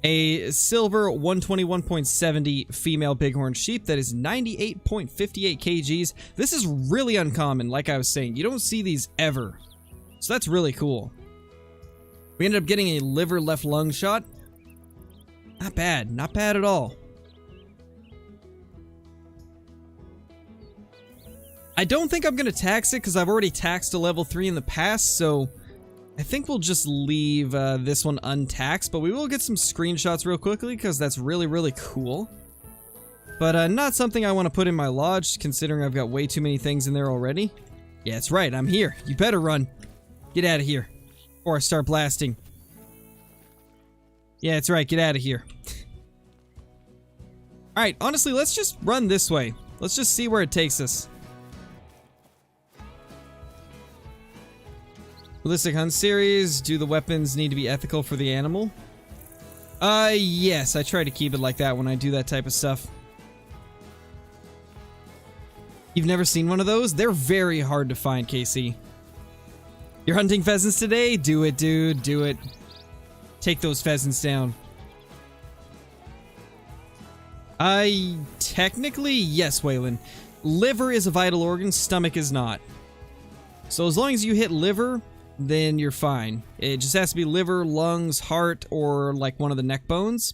Speaker 1: A silver 121.70 female bighorn sheep that is 98.58 kgs. This is really uncommon, like I was saying. You don't see these ever. So that's really cool. We ended up getting a liver left lung shot. Not bad. Not bad at all. I don't think I'm going to tax it because I've already taxed a level 3 in the past, so I think we'll just leave this one untaxed, but we will get some screenshots real quickly because that's really, really cool. But not something I want to put in my lodge, considering I've got way too many things in there already. Yeah, that's right, I'm here. You better run. Get out of here before I start blasting. Yeah, that's right, get out of here. Alright, honestly, let's just run this way. Let's just see where it takes us. Ballistic Hunt Series, do the weapons need to be ethical for the animal? Yes, I try to keep it like that when I do that type of stuff. You've never seen one of those? They're very hard to find, KC. You're hunting pheasants today? Do it, dude, do it. Take those pheasants down. Technically, yes, Waylon. Liver is a vital organ, stomach is not. So as long as you hit liver, then you're fine. It just has to be liver, lungs, heart, or like one of the neck bones,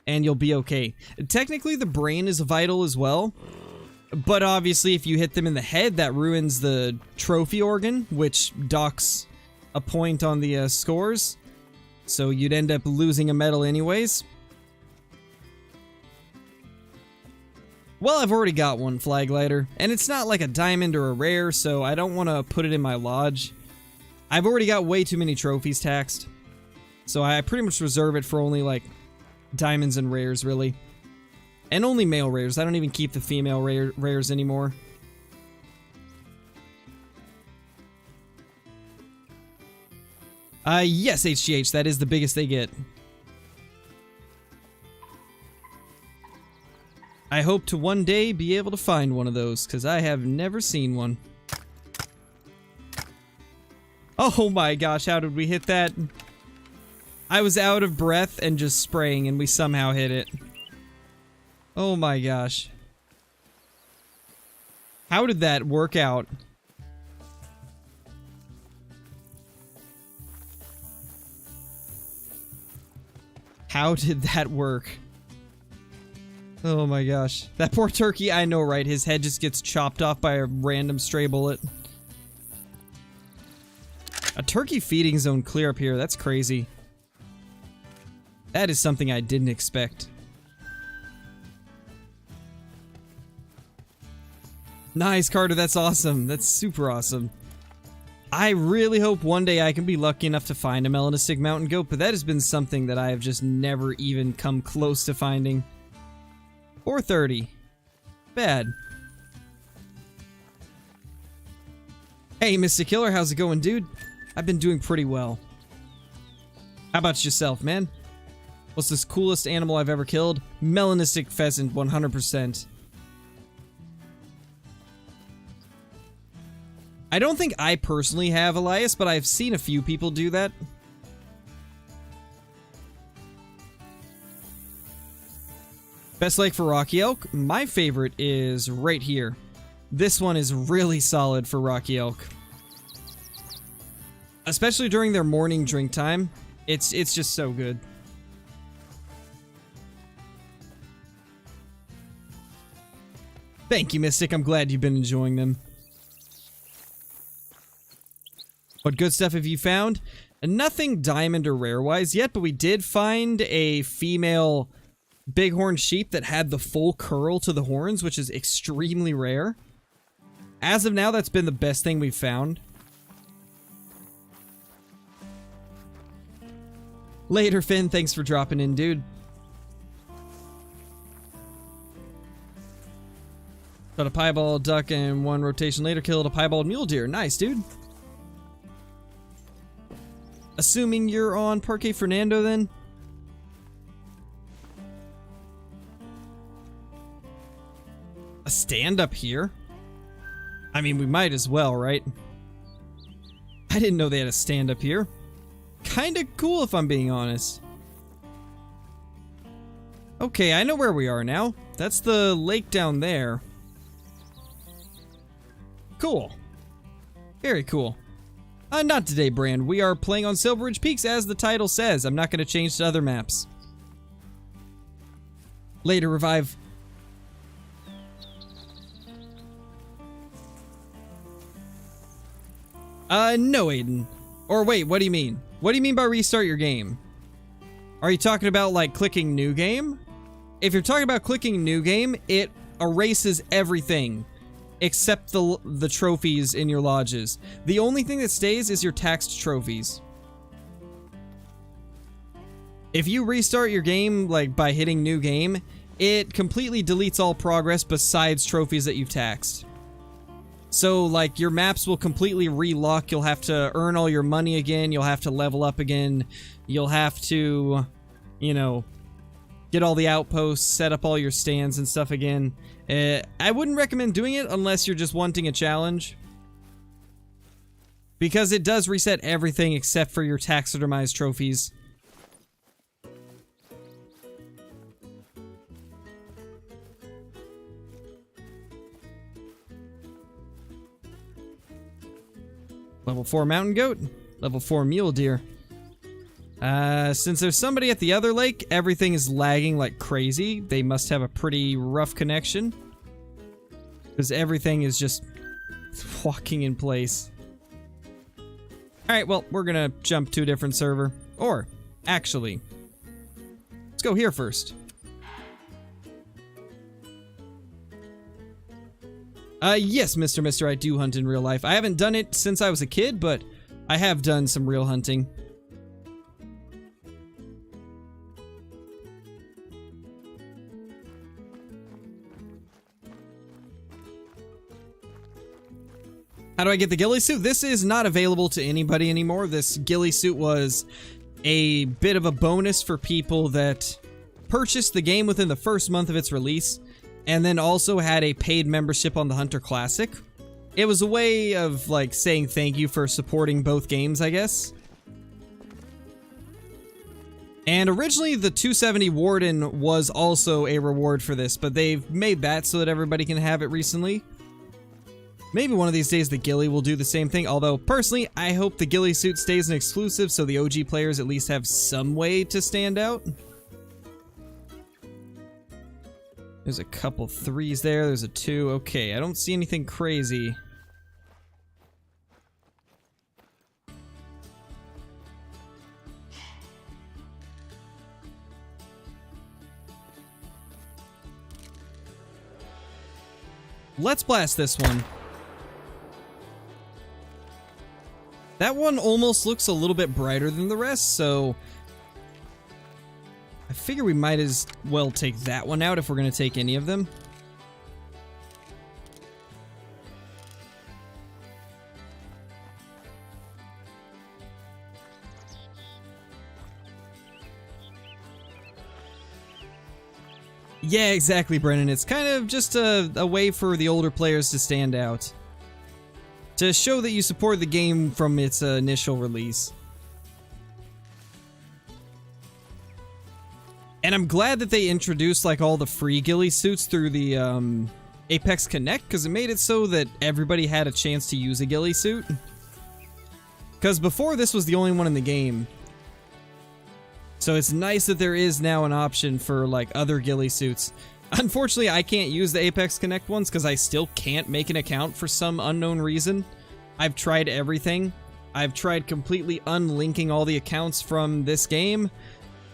Speaker 1: and you'll be okay. Technically, the brain is vital as well, but obviously if you hit them in the head, that ruins the trophy organ, which docks a point on the scores, so you'd end up losing a medal anyways. Well, I've already got one flag glider, and it's not like a diamond or a rare, so I don't want to put it in my lodge. I've already got way too many trophies taxed, so I pretty much reserve it for only, like, diamonds and rares, really. And only male rares. I don't even keep the female rares anymore. Yes, HGH, that is the biggest they get. I hope to one day be able to find one of those, because I have never seen one. Oh my gosh, how did we hit that? I was out of breath and just spraying and we somehow hit it. Oh my gosh. How did that work out? How did that work? Oh my gosh. That poor turkey, I know, right? His head just gets chopped off by a random stray bullet. A turkey feeding zone clear up here. That's crazy. That is something I didn't expect. Nice, Carter. That's awesome. That's super awesome. I really hope one day I can be lucky enough to find a melanistic mountain goat, but that has been something that I have just never even come close to finding. 430. Bad. Hey, Mr. Killer, how's it going, dude? I've been doing pretty well. How about yourself, man? What's this coolest animal I've ever killed? Melanistic pheasant, 100%. I don't think I personally have, Elias, but I've seen a few people do that. Best lake for Rocky Elk? My favorite is right here. This one is really solid for Rocky Elk. Especially during their morning drink time. It's just so good. Thank you, Mystic. I'm glad you've been enjoying them. What good stuff have you found? Nothing diamond or rare-wise yet, but we did find a female bighorn sheep that had the full curl to the horns, which is extremely rare. As of now, that's been the best thing we've found. Later, Finn. Thanks for dropping in, dude. Got a piebald duck and one rotation later killed a piebald mule deer. Nice, dude. Assuming you're on Parque Fernando, then? A stand up here? I mean, we might as well, right? I didn't know they had a stand up here. Kinda cool, if I'm being honest. Okay, I know where we are now. That's the lake down there. Cool. Very cool. Not today, Brand. We are playing on Silver Ridge Peaks, as the title says. I'm not going to change to other maps. Later, Revive. No, Aiden. Or wait, what do you mean? What do you mean by restart your game? Are you talking about, like, clicking new game? If you're talking about clicking new game, it erases everything except the trophies in your lodges. The only thing that stays is your taxed trophies. If you restart your game, like, by hitting new game, it completely deletes all progress besides trophies that you've taxed. So, like, your maps will completely relock. You'll have to earn all your money again. You'll have to level up again. You'll have to, you know, get all the outposts, set up all your stands and stuff again. I wouldn't recommend doing it unless you're just wanting a challenge, because it does reset everything except for your taxidermized trophies. Level 4 mountain goat, level 4 mule deer. Since there's somebody at the other lake, everything is lagging like crazy. They must have a pretty rough connection, because everything is just walking in place. Alright, well, we're gonna jump to a different server. Or, actually, let's go here first. Yes, Mr. I do hunt in real life. I haven't done it since I was a kid, but I have done some real hunting. How do I get the ghillie suit? This is not available to anybody anymore. This ghillie suit was a bit of a bonus for people that purchased the game within the first month of its release, and then also had a paid membership on the Hunter Classic. It was a way of, like, saying thank you for supporting both games, I guess. And originally, the 270 Warden was also a reward for this, but they've made that so that everybody can have it recently. Maybe one of these days the ghillie will do the same thing, although, personally, I hope the ghillie suit stays an exclusive so the OG players at least have some way to stand out. There's a couple 3s there, there's a 2. Okay, I don't see anything crazy. Let's blast this one. That one almost looks a little bit brighter than the rest, so I figure we might as well take that one out if we're going to take any of them. Yeah, exactly, Brennan. It's kind of just a way for the older players to stand out, to show that you support the game from its initial release. And I'm glad that they introduced, like, all the free ghillie suits through the Apex Connect, because it made it so that everybody had a chance to use a ghillie suit. Because before, this was the only one in the game. So it's nice that there is now an option for, like, other ghillie suits. Unfortunately, I can't use the Apex Connect ones because I still can't make an account for some unknown reason. I've tried everything. I've tried completely unlinking all the accounts from this game.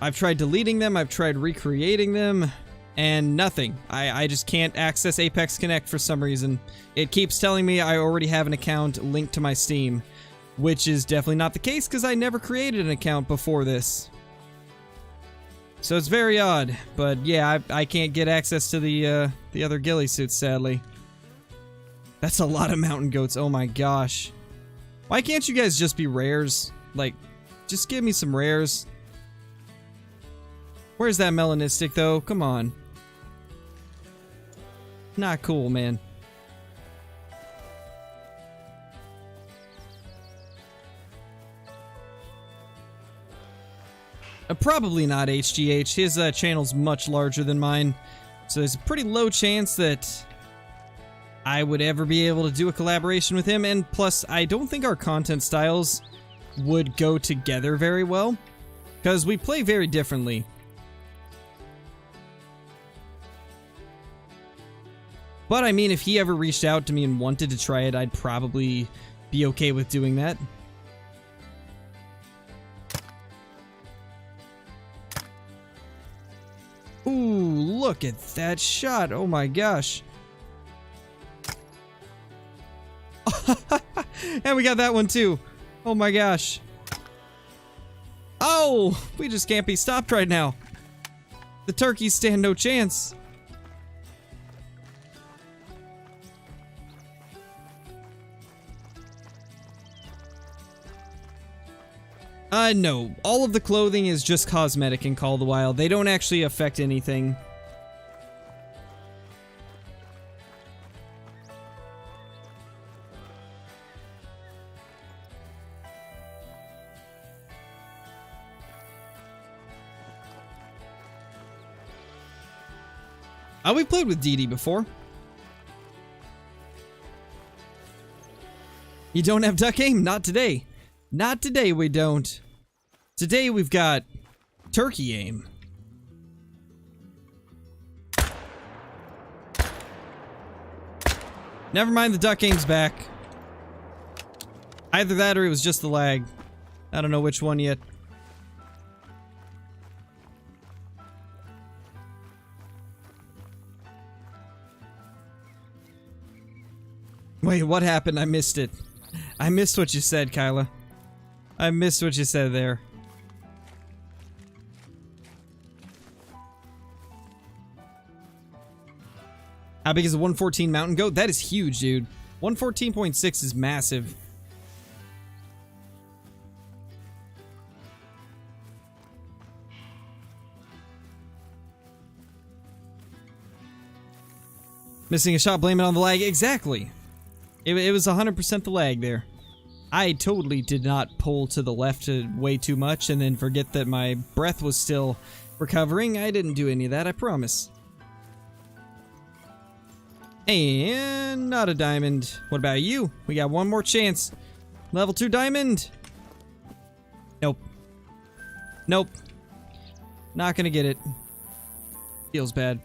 Speaker 1: I've tried deleting them. I've tried recreating them. And nothing. I just can't access Apex Connect for some reason. It keeps telling me I already have an account linked to my Steam, which is definitely not the case because I never created an account before this. So it's very odd, but yeah, I can't get access to the other ghillie suits, sadly. That's a lot of mountain goats, oh my gosh. Why can't you guys just be rares? Like, just give me some rares. Where's that melanistic, though? Come on. Not cool, man. Probably not HGH. His channel's much larger than mine, so there's a pretty low chance that I would ever be able to do a collaboration with him, and plus, I don't think our content styles would go together very well, because we play very differently. But I mean, if he ever reached out to me and wanted to try it, I'd probably be okay with doing that. Ooh, look at that shot. Oh my gosh. And we got that one too. Oh my gosh. Oh, we just can't be stopped right now. The turkeys stand no chance. No. All of the clothing is just cosmetic in Call of the Wild. They don't actually affect anything. We played with DD before. You don't have duck aim? Not today. Not today, we don't. Today we've got turkey aim. Never mind, the duck aim's back. Either that or it was just the lag. I don't know which one yet. Wait, what happened? I missed it. I missed what you said, Kyla. I missed what you said there. How big is a 114 mountain goat? That is huge, dude. 114.6 is massive. Missing a shot, blame it on the lag. Exactly. It was 100% the lag there. I totally did not pull to the left way too much and then forget that my breath was still recovering. I didn't do any of that, I promise. And not a diamond. What about you? We got one more chance. Level 2 diamond. Nope. Nope. Not gonna get it. Feels bad.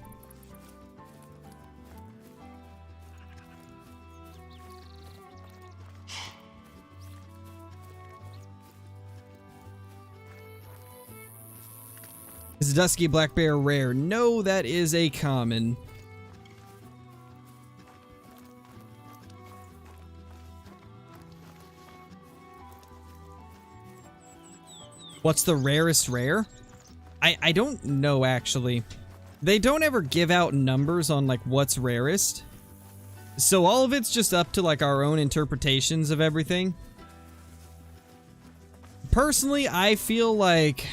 Speaker 1: Is a dusky black bear rare? No, that is a common. What's the rarest rare? I don't know, actually. They don't ever give out numbers on, like, what's rarest. So all of it's just up to, like, our own interpretations of everything. Personally, I feel like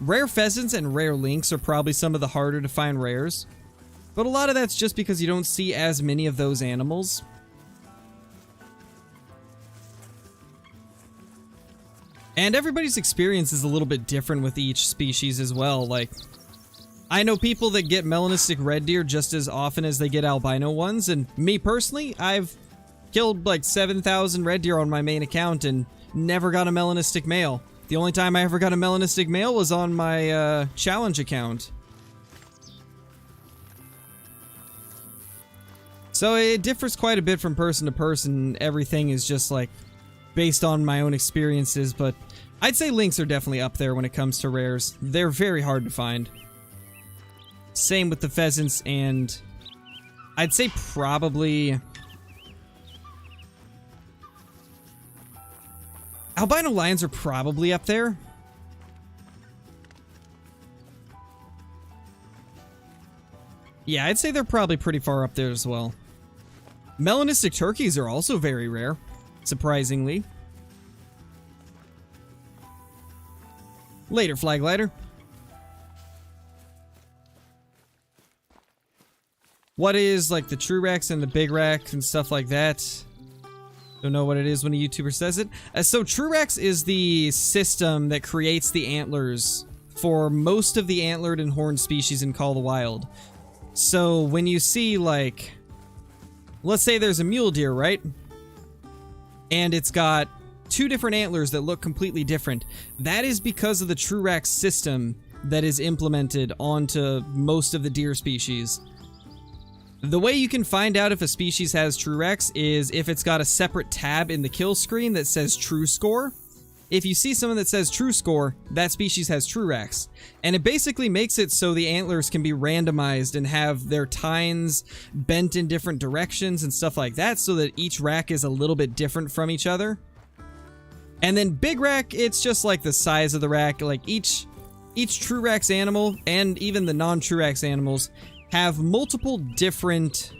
Speaker 1: rare pheasants and rare lynx are probably some of the harder to find rares. But a lot of that's just because you don't see as many of those animals. And everybody's experience is a little bit different with each species as well. Like, I know people that get melanistic red deer just as often as they get albino ones, and me personally, I've killed like 7,000 red deer on my main account and never got a melanistic male. The only time I ever got a melanistic male was on my challenge account. So it differs quite a bit from person to person. Everything is just like based on my own experiences, but I'd say lynx are definitely up there when it comes to rares. They're very hard to find. Same with the pheasants, and I'd say probably albino lions are probably up there. Yeah, I'd say they're probably pretty far up there as well. Melanistic turkeys are also very rare, surprisingly. Later, flag glider. What is like the true racks and the big racks and stuff like that? Don't know what it is when a YouTuber says it. So Truex is the system that creates the antlers for most of the antlered and horned species in Call of the Wild. So when you see, like, let's say there's a mule deer, right? And it's got 2 different antlers that look completely different. That is because of the Truex system that is implemented onto most of the deer species. The way you can find out if a species has Truex is if it's got a separate tab in the kill screen that says True Score. If you see something that says True Score, that species has Truex. And it basically makes it so the antlers can be randomized and have their tines bent in different directions and stuff like that, so that each rack is a little bit different from each other. And then big rack, it's just like the size of the rack. Like each Truex animal, and even the non-Truex animals, have multiple different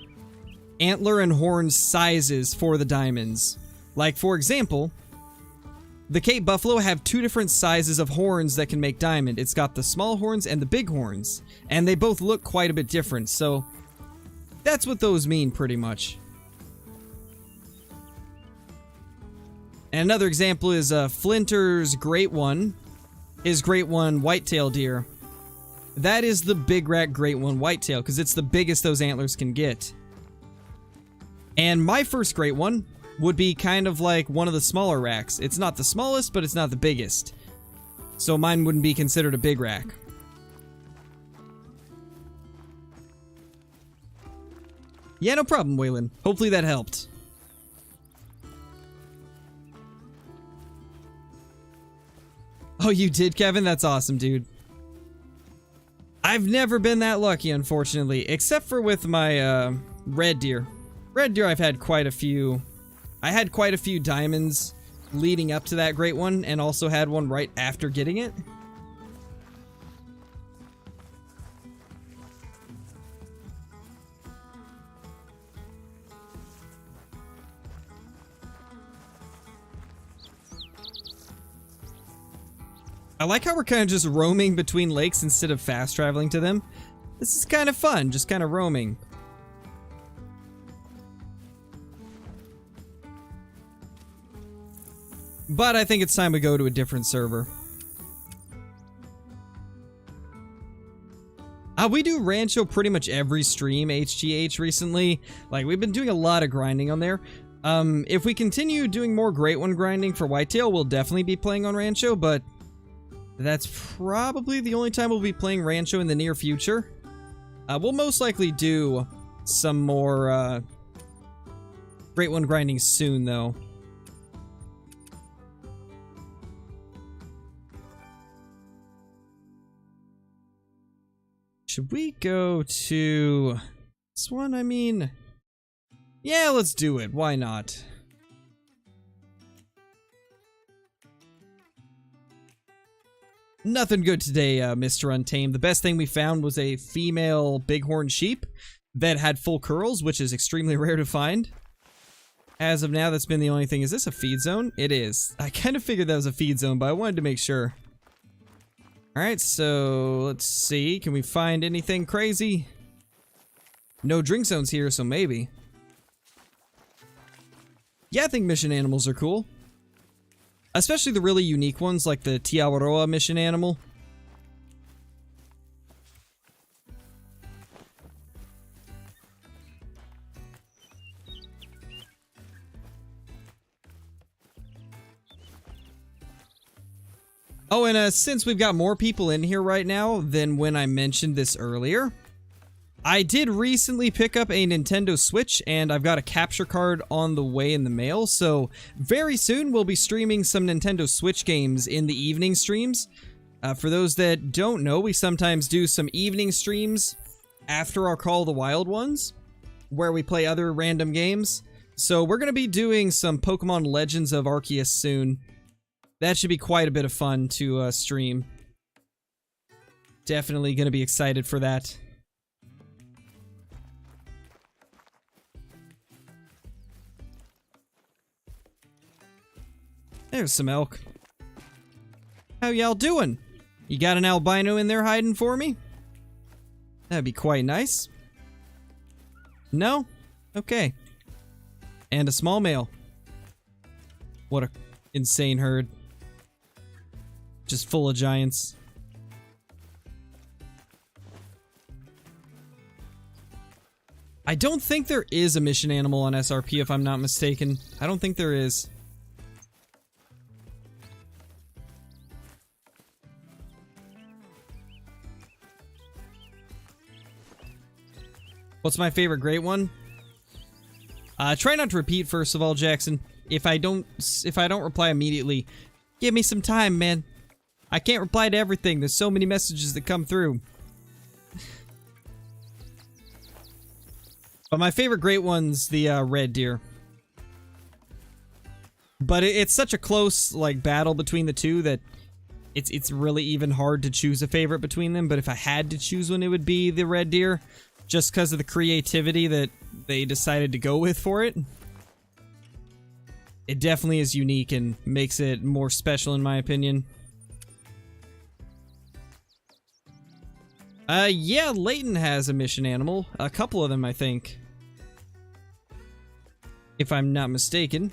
Speaker 1: antler and horn sizes for the diamonds. Like, for example, the Cape Buffalo have 2 different sizes of horns that can make diamond. It's got the small horns and the big horns, and they both look quite a bit different, so that's what those mean pretty much. And another example is Flinter's Great One, his Great One whitetail deer. That is the big rack Great One whitetail, because it's the biggest those antlers can get. And my first Great One would be kind of like one of the smaller racks. It's not the smallest, but it's not the biggest. So mine wouldn't be considered a big rack. Yeah, no problem, Waylon. Hopefully that helped. Oh, you did, Kevin? That's awesome, dude. I've never been that lucky, unfortunately, except for with my red deer. Red deer, I've had quite a few. I had quite a few diamonds leading up to that Great One, and also had one right after getting it. I like how we're kind of just roaming between lakes instead of fast traveling to them. This is kind of fun, just kind of roaming. But I think it's time we go to a different server. We do Rancho pretty much every stream, HGH, recently. Like, we've been doing a lot of grinding on there. If we continue doing more Great One grinding for whitetail, we'll definitely be playing on Rancho, but that's probably the only time we'll be playing Rancho in the near future. We'll most likely do some more Great One grinding soon, though. Should we go to this one? I mean, yeah, let's do it. Why not? Nothing good today, Mr. Untamed. The best thing we found was a female bighorn sheep that had full curls, which is extremely rare to find. As of now, that's been the only thing. Is this a feed zone? It is. I kind of figured that was a feed zone, but I wanted to make sure. Alright, so let's see. Can we find anything crazy? No drink zones here, so maybe. Yeah, I think mission animals are cool. Especially the really unique ones, like the Tiawaroa mission animal. Oh, and since we've got more people in here right now than when I mentioned this earlier, I did recently pick up a Nintendo Switch, and I've got a capture card on the way in the mail, so very soon we'll be streaming some Nintendo Switch games in the evening streams. For those that don't know, we sometimes do some evening streams after our Call of the Wild ones, where we play other random games. So we're going to be doing some Pokemon Legends of Arceus soon. That should be quite a bit of fun to stream. Definitely going to be excited for that. There's some elk. How y'all doing? You got an albino in there hiding for me? That'd be quite nice. No? Okay. And a small male. What a insane herd. Just full of giants. I don't think there is a mission animal on SRP if I'm not mistaken. I don't think there is. What's my favorite great one? Try not to repeat, first of all, Jackson. If I don't reply immediately, give me some time, man. I can't reply to everything. There's so many messages that come through. But my favorite great one's the red deer. But it's such a close like battle between the two that it's really even hard to choose a favorite between them. But if I had to choose one, it would be the red deer. Just because of the creativity that they decided to go with for it. It definitely is unique and makes it more special in my opinion. Yeah, Layton has a mission animal. A couple of them, I think. If I'm not mistaken.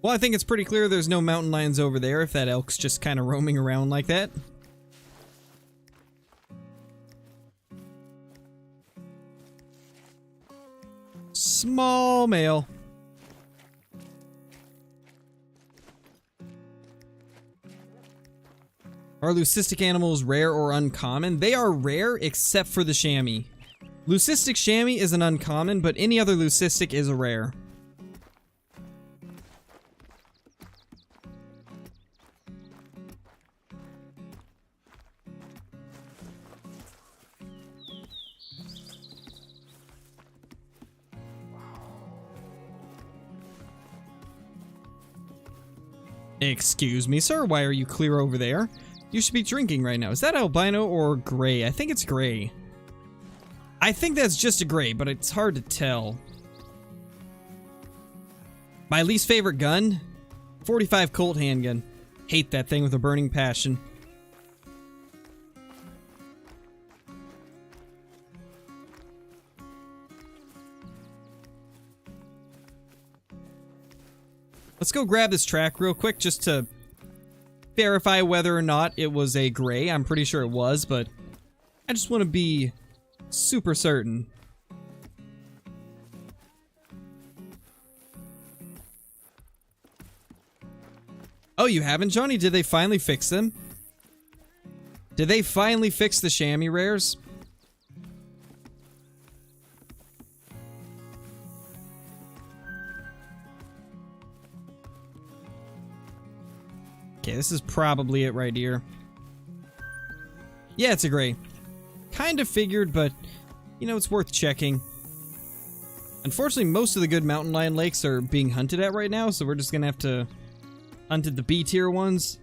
Speaker 1: Well, I think it's pretty clear there's no mountain lions over there if that elk's just kind of roaming around like that. Small male. Are leucistic animals rare or uncommon? They are rare except for the chamois. Leucistic chamois is an uncommon, but any other leucistic is a rare. Excuse me, sir. Why are you clear over there? You should be drinking right now. Is that albino or gray? I think it's gray. I think that's just a gray, but it's hard to tell. My least favorite gun? 45 Colt handgun. Hate that thing with a burning passion. Let's go grab this track real quick just to verify whether or not it was a gray. I'm pretty sure it was, but I just want to be super certain. Oh, you haven't, Johnny? Did they finally fix them? Did they finally fix the chamois rares? Okay, this is probably it right here. Yeah, it's a gray. Kind of figured, but, you know, it's worth checking. Unfortunately, most of the good mountain lion lakes are being hunted at right now, so we're just gonna have to hunt at the B tier ones.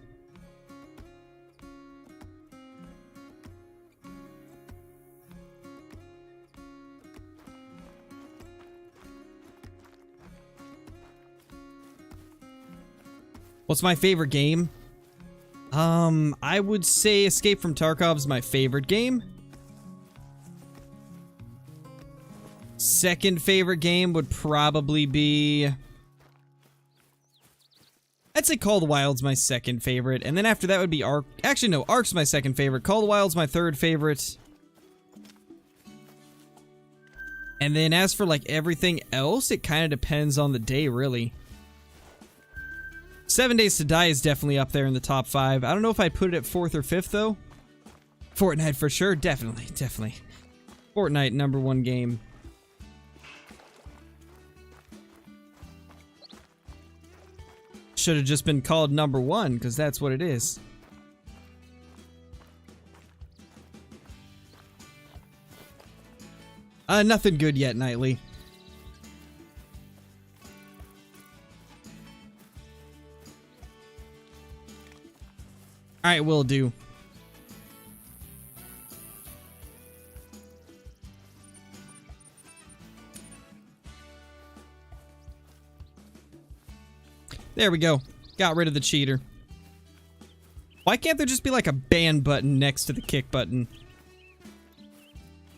Speaker 1: What's my favorite game? I would say Escape from Tarkov's my favorite game. Second favorite game would probably be... I'd say Call of the Wild's my second favorite, and then after that would be Ark. Actually, no, Ark's my second favorite. Call of the Wild's my third favorite. And then as for, like, everything else, it kind of depends on the day, really. 7 Days to Die is definitely up there in the top 5. I don't know if I'd put it at 4th or 5th, though. Fortnite for sure. Definitely, definitely. Fortnite, #1 game. Should have just been called #1, because that's what it is. Nothing good yet, Nightly. Alright, will do. There we go. Got rid of the cheater. Why can't there just be like a ban button next to the kick button?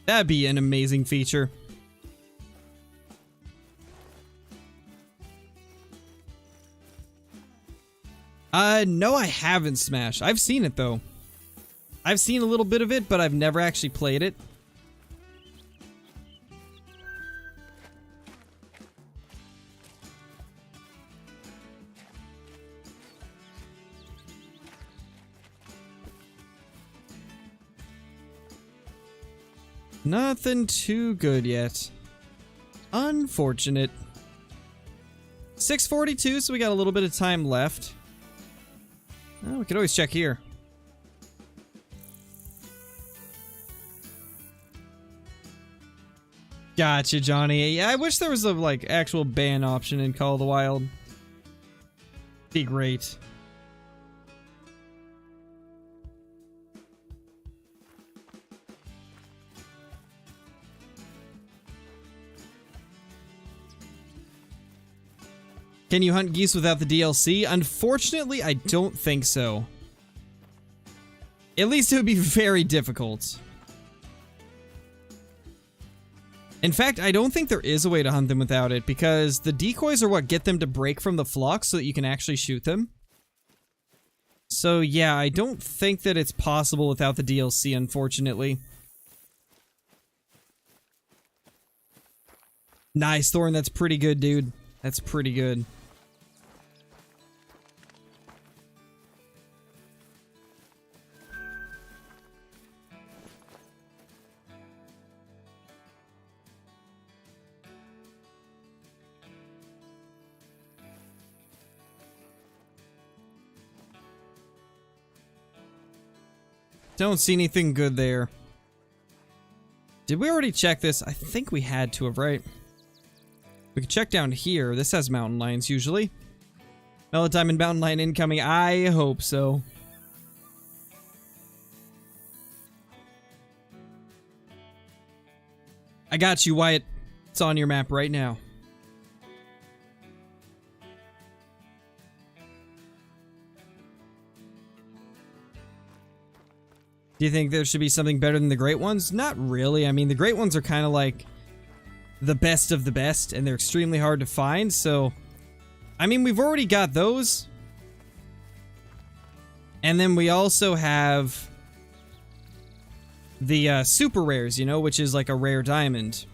Speaker 1: That'd be an amazing feature. No, I haven't Smash. I've seen it though. I've seen a little bit of it, but I've never actually played it. Nothing too good yet. Unfortunate. 6:42, so we got a little bit of time left. Oh, we could always check here. Gotcha, Johnny. Yeah, I wish there was a, like, actual ban option in Call of the Wild. Be great. Can you hunt geese without the DLC? Unfortunately, I don't think so. At least it would be very difficult. In fact, I don't think there is a way to hunt them without it, because the decoys are what get them to break from the flock so that you can actually shoot them. So yeah, I don't think that it's possible without the DLC, unfortunately. Nice, Thorn, that's pretty good, dude. That's pretty good. Don't see anything good there. Did we already check this? I think we had to have, right? We can check down here. This has mountain lions usually. Melodiamond mountain lion incoming. I hope so. I got you, Wyatt. It's on your map right now. Do you think there should be something better than the great ones? Not really. I mean, the great ones are kind of like the best of the best, and they're extremely hard to find, so... I mean, we've already got those. And then we also have the super rares, you know, which is like a rare diamond.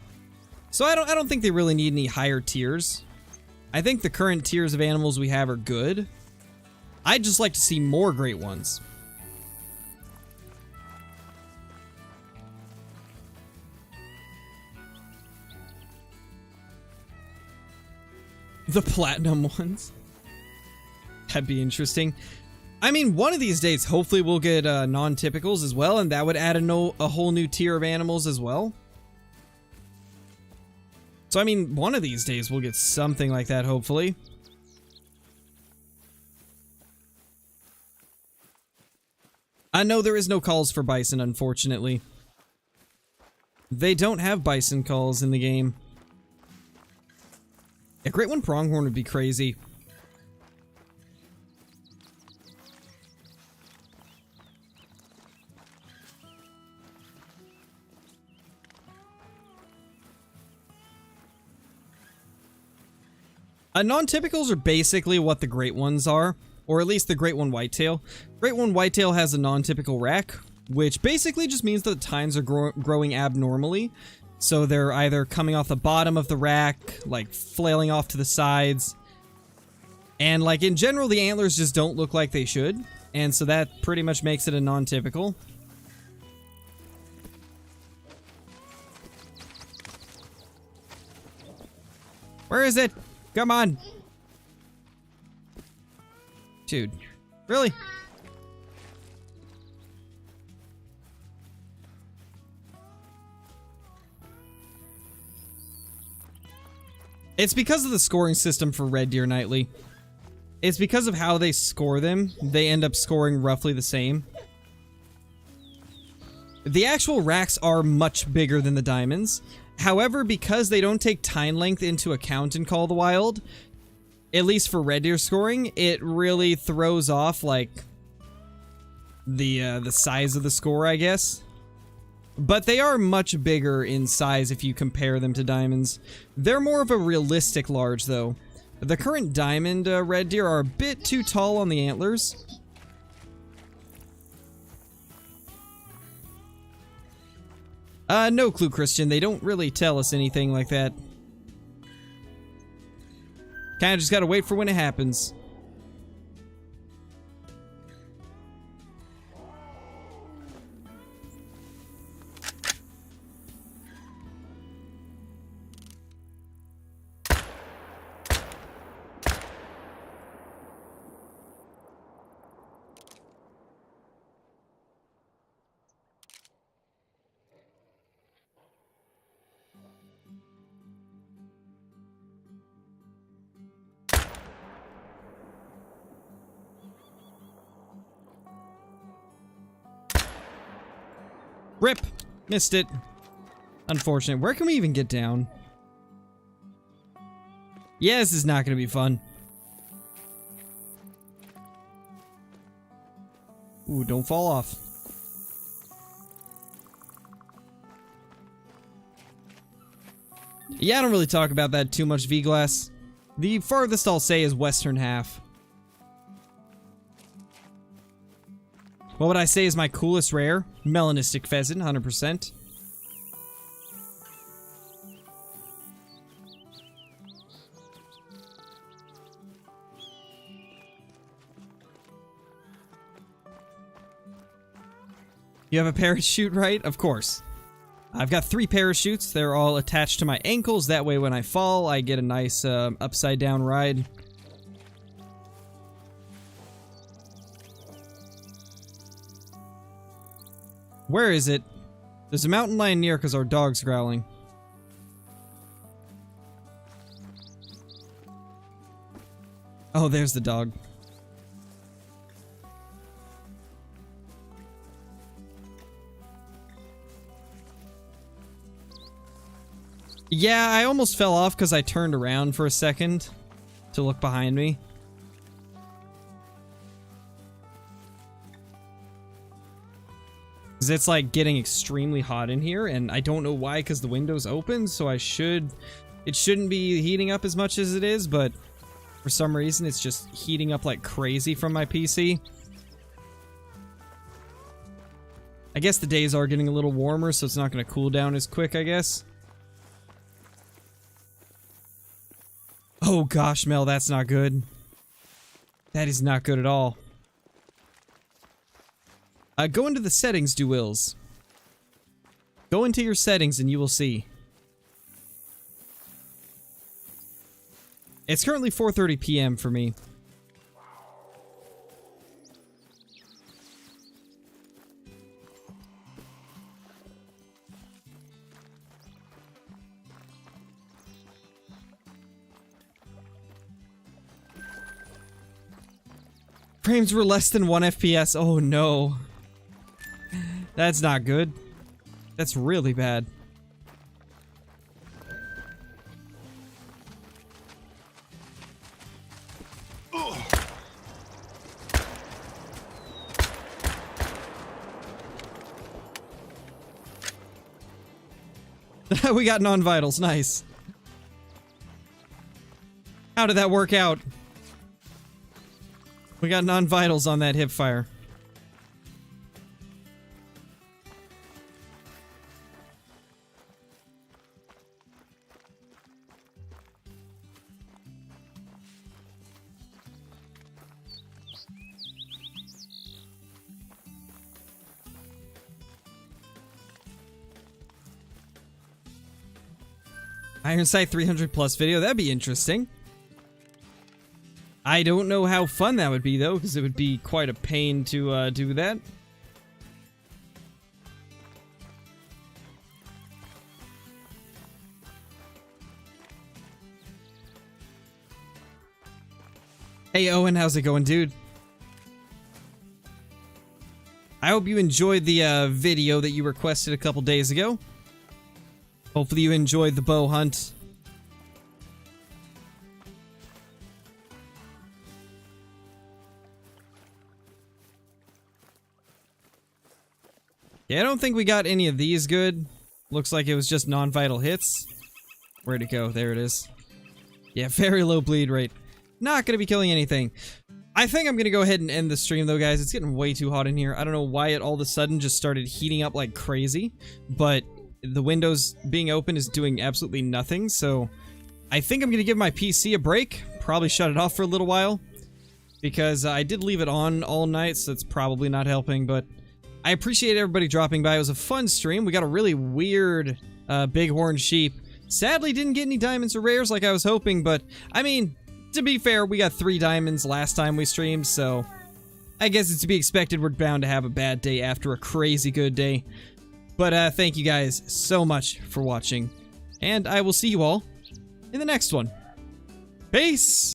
Speaker 1: So I don't think they really need any higher tiers. I think the current tiers of animals we have are good. I'd just like to see more great ones. The platinum ones. That'd be interesting. I mean, one of these days, hopefully we'll get non-typicals as well, and that would add a whole new tier of animals as well. So, I mean, one of these days we'll get something like that, hopefully. I know there is no calls for bison, unfortunately. They don't have bison calls in the game. A great one pronghorn would be crazy. Non-typicals are basically what the great ones are, or at least the great one whitetail. Great one whitetail has a non-typical rack, which basically just means that the tines are growing abnormally. So they're either coming off the bottom of the rack, like flailing off to the sides. And like in general, the antlers just don't look like they should. And so that pretty much makes it a non-typical. Where is it? Come on. Dude, really? It's because of the scoring system for Red Deer Nightly. It's because of how they score them. They end up scoring roughly the same. The actual racks are much bigger than the diamonds. However, because they don't take tine length into account in Call of the Wild, at least for red deer scoring, it really throws off, like, the size of the score, I guess. But they are much bigger in size if you compare them to diamonds. They're more of a realistic large, though. The current diamond red deer are a bit too tall on the antlers. No clue, Christian. They don't really tell us anything like that. Kinda just gotta wait for when it happens. Rip! Missed it. Unfortunate. Where can we even get down? Yeah, this is not going to be fun. Ooh, don't fall off. Yeah, I don't really talk about that too much, V-Glass. The farthest I'll say is western half. What would I say is my coolest rare? Melanistic pheasant, 100%. You have a parachute, right? Of course. I've got 3 parachutes. They're all attached to my ankles. That way when I fall, I get a nice upside down ride. Where is it? There's a mountain lion near because our dog's growling. Oh, there's the dog. Yeah, I almost fell off because I turned around for a second to look behind me. Because it's like getting extremely hot in here, and I don't know why, because the window's open, so it shouldn't be heating up as much as it is, but for some reason it's just heating up like crazy from my PC. I guess the days are getting a little warmer, so it's not going to cool down as quick, I guess. Oh gosh, Mel, that's not good. That is not good at all. Go into the settings, do wills. Go into your settings and you will see. It's currently 4:30 p.m. for me. Frames were less than 1 FPS. Oh no. That's not good. That's really bad. We got non-vitals. Nice. How did that work out? We got non-vitals on that hip fire. Iron Sight 300 plus video, that'd be interesting. I don't know how fun that would be though, because it would be quite a pain to do that. Hey Owen, how's it going, dude? I hope you enjoyed the video that you requested a couple days ago. Hopefully you enjoyed the bow hunt. Yeah, I don't think we got any of these good. Looks like it was just non-vital hits. Where'd it go? There it is. Yeah, very low bleed rate. Not gonna be killing anything. I think I'm gonna go ahead and end the stream though, guys. It's getting way too hot in here. I don't know why it all of a sudden just started heating up like crazy, but the windows being open is doing absolutely nothing, so I think I'm gonna give my PC a break. Probably shut it off for a little while, because I did leave it on all night, so it's probably not helping, but I appreciate everybody dropping by. It was a fun stream. We got a really weird bighorn sheep. Sadly, didn't get any diamonds or rares like I was hoping, but I mean, to be fair, we got 3 diamonds last time we streamed, so I guess it's to be expected we're bound to have a bad day after a crazy good day. But thank you guys so much for watching, and I will see you all in the next one. Peace!